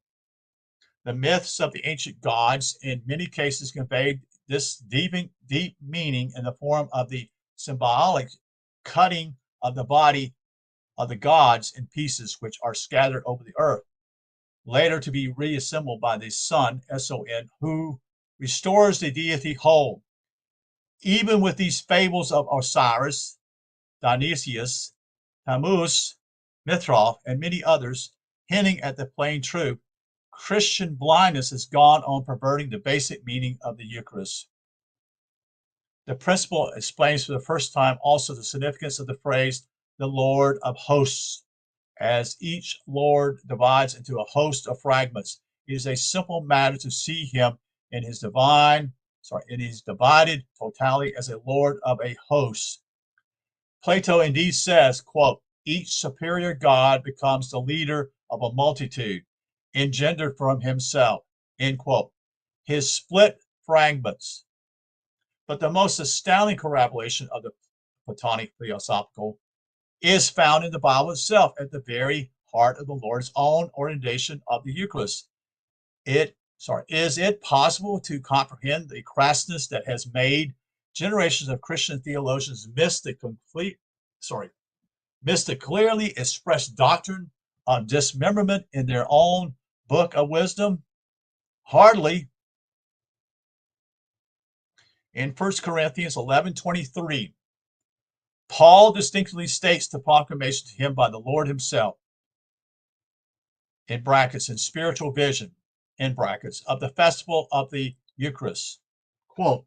The myths of the ancient gods in many cases conveyed this deep meaning in the form of the symbolic cutting of the body of the gods in pieces, which are scattered over the earth, later to be reassembled by the Son, S-O-N, who restores the deity whole. Even with these fables of Osiris, Dionysius, Tammuz, Mithra, and many others, hinting at the plain truth, Christian blindness has gone on perverting the basic meaning of the Eucharist. The principle explains for the first time also the significance of the phrase, the Lord of hosts, as each Lord divides into a host of fragments. It is a simple matter to see him in his divided totality as a Lord of a host. Plato indeed says, quote, each superior God becomes the leader of a multitude, engendered from himself, end quote. His split fragments. But the most astounding corroboration of the Platonic philosophical is found in the Bible itself, at the very heart of the Lord's own ordination of the Eucharist. Is it possible to comprehend the crassness that has made generations of Christian theologians miss the clearly expressed doctrine of dismemberment in their own book of wisdom? Hardly. In 1 Corinthians 11:23, Paul distinctly states the proclamation to him by the Lord himself, in brackets, in spiritual vision, in brackets, of the festival of the Eucharist. Quote,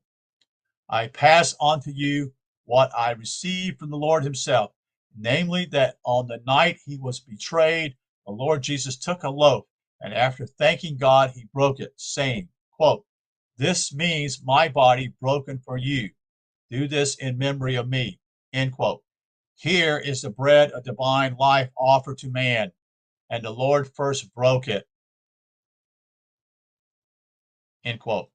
I pass on to you what I received from the Lord himself, namely that on the night he was betrayed, the Lord Jesus took a loaf, and after thanking God, he broke it, saying, quote, this means my body broken for you. Do this in memory of me, end quote. Here is the bread of divine life offered to man, and the Lord first broke it, end quote.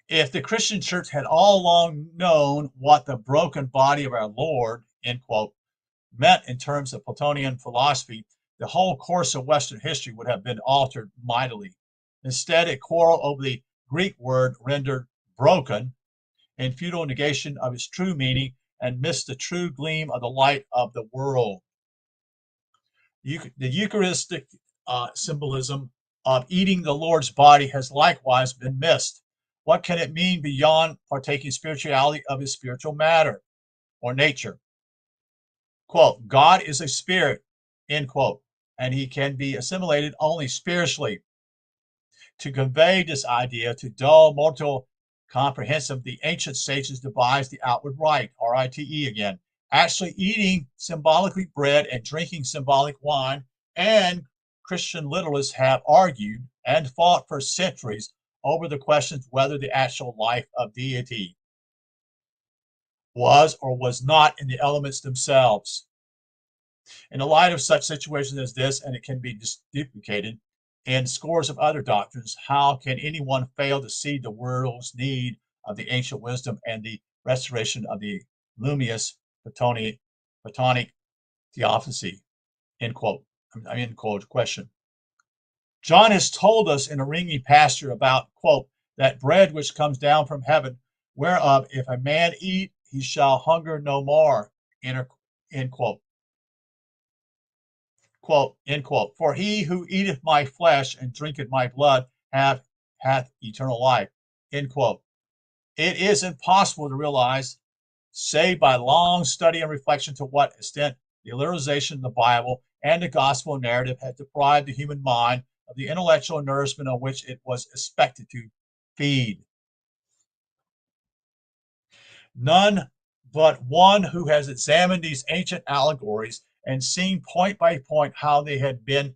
If the Christian church had all along known what the broken body of our Lord, end quote, meant in terms of Platonian philosophy, the whole course of Western history would have been altered mightily. Instead, it quarreled over the Greek word rendered broken in futile negation of its true meaning and missed the true gleam of the light of the world. The Eucharistic symbolism of eating the Lord's body has likewise been missed. What can it mean beyond partaking spirituality of his spiritual matter or nature? Quote, God is a spirit, end quote, and he can be assimilated only spiritually. To convey this idea to dull mortal comprehensive, the ancient sages devised the outward rite, R-I-T-E again, actually eating symbolically bread and drinking symbolic wine, and Christian literalists have argued and fought for centuries over the questions whether the actual life of deity was or was not in the elements themselves. In the light of such situations as this, and it can be duplicated in scores of other doctrines, how can anyone fail to see the world's need of the ancient wisdom and the restoration of the luminous Platonic theosophy? End quote. End quote question. John has told us in a ringing pasture about, quote, that bread which comes down from heaven, whereof if a man eat, he shall hunger no more, end quote. Quote, end quote. For he who eateth my flesh and drinketh my blood hath eternal life, end quote. It is impossible to realize, save by long study and reflection, to what extent the literalization of the Bible and the gospel narrative had deprived the human mind of the intellectual nourishment on which it was expected to feed. None but one who has examined these ancient allegories and seen point by point how they had been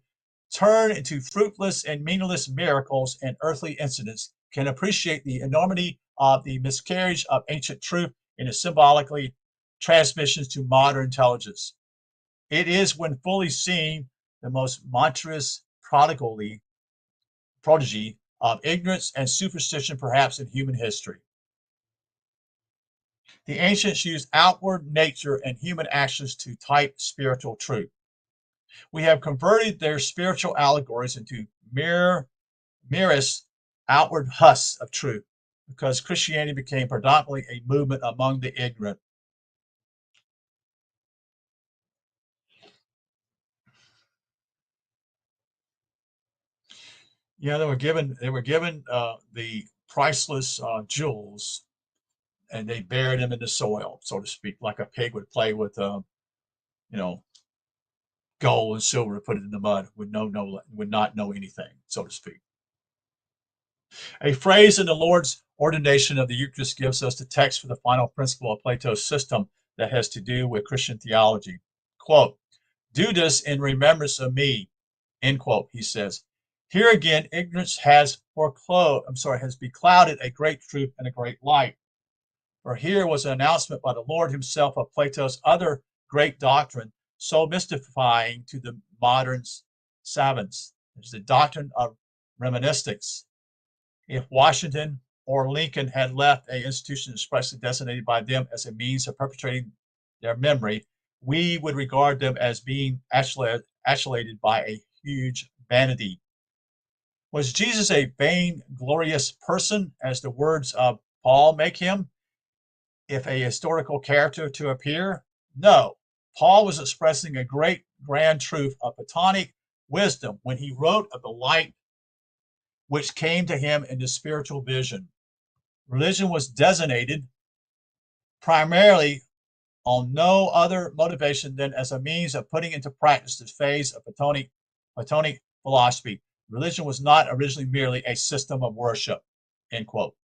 turned into fruitless and meaningless miracles and earthly incidents can appreciate the enormity of the miscarriage of ancient truth in its symbolically transmissions to modern intelligence. It is, when fully seen, the most monstrous prodigy of ignorance and superstition perhaps in human history. The ancients used outward nature and human actions to type spiritual truth. We have converted their spiritual allegories into merest outward husks of truth, because Christianity became predominantly a movement among the ignorant. Yeah, they were given the priceless jewels, and they buried them in the soil, so to speak, like a pig would play with you know gold and silver, put it in the mud, would not know anything, so to speak. A phrase in the Lord's ordination of the Eucharist gives us the text for the final principle of Plato's system that has to do with Christian theology. Quote, do this in remembrance of me, end quote, he says. Here again, ignorance has beclouded a great truth and a great light. For here was an announcement by the Lord himself of Plato's other great doctrine, so mystifying to the modern savants. It's the doctrine of reminiscence. If Washington or Lincoln had left an institution expressly designated by them as a means of perpetuating their memory, we would regard them as being actuated by a huge vanity. Was Jesus a vain, glorious person, as the words of Paul make him, if a historical character to appear? No. Paul was expressing a great, grand truth of Platonic wisdom when he wrote of the light which came to him in the spiritual vision. Religion was designated primarily on no other motivation than as a means of putting into practice the phase of Platonic philosophy. Religion was not originally merely a system of worship, end quote.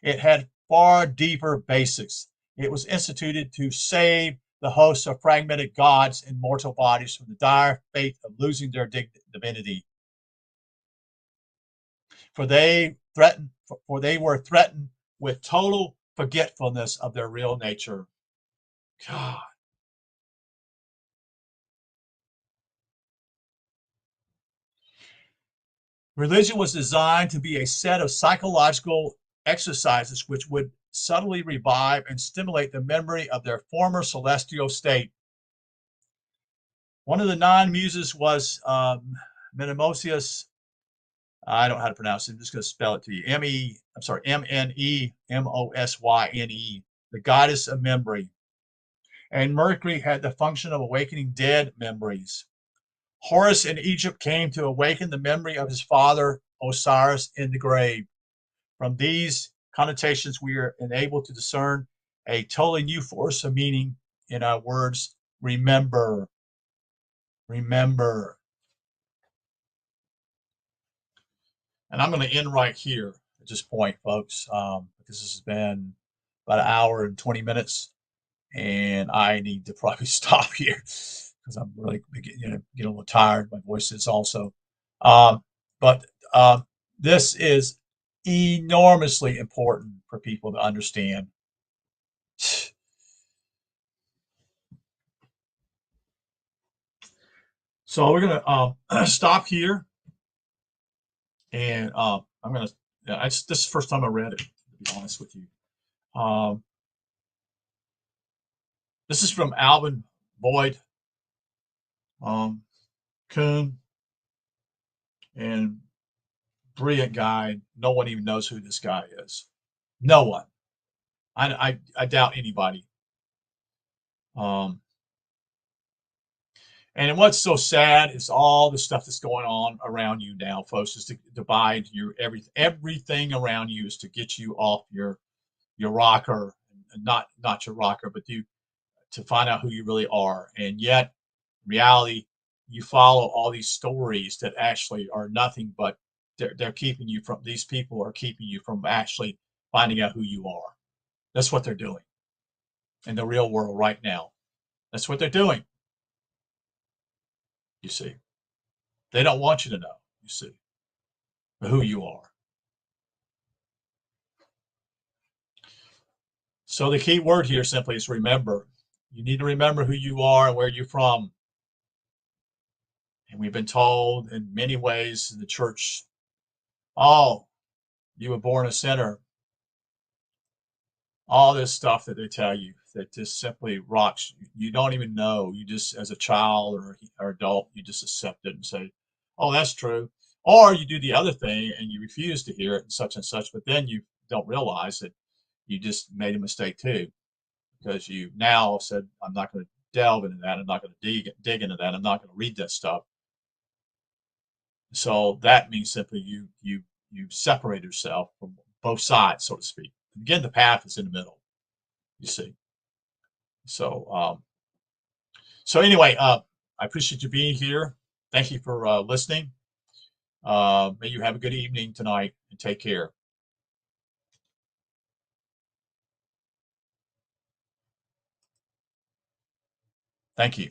It had far deeper basics. It was instituted to save the hosts of fragmented gods in mortal bodies from the dire fate of losing their divinity. For they were threatened with total forgetfulness of their real nature. God. Religion was designed to be a set of psychological exercises which would subtly revive and stimulate the memory of their former celestial state. One of the nine muses was Menemosius. I don't know how to pronounce it. I'm just going to spell it to you. Menemosyne, the goddess of memory. And Mercury had the function of awakening dead memories. Horus in Egypt came to awaken the memory of his father Osiris in the grave. From these connotations, we are enabled to discern a totally new force of meaning in our words, remember. Remember. And I'm going to end right here at this point, folks, because this has been about an hour and 20 minutes. and I need to probably stop here because I'm really getting a little tired. My voice is also, um, but this is enormously important for people to understand. So we're gonna stop here, and I'm gonna. Yeah, this is the first time I read it. To be honest with you, um, this is from Alvin Boyd, um, Kuhn, and brilliant guy. No one even knows who this guy is. No one. I doubt anybody. Um, and what's so sad is all the stuff that's going on around you now, folks, is to divide your everything around you is to get you off your rocker, not your rocker, but to find out who you really are. And yet, in reality, you follow all these stories that actually are nothing but they're keeping you from these people are keeping you from actually finding out who you are. That's what they're doing in the real world right now. That's what they're doing. You see, they don't want you to know. You see, who you are. So the key word here simply is remember. You need to remember who you are and where you're from. And we've been told in many ways in the church, oh, you were born a sinner. All this stuff that they tell you that just simply rocks. You don't even know. You just, as a child or adult, you just accept it and say, oh, that's true. Or you do the other thing and you refuse to hear it and such, but then you don't realize that you just made a mistake too because you now said, I'm not going to delve into that. I'm not going to dig into that. I'm not going to read that stuff. So that means simply you separate yourself from both sides, so to speak. Again, the path is in the middle. You see. So so anyway, I appreciate you being here. Thank you for listening. May you have a good evening tonight and take care. Thank you.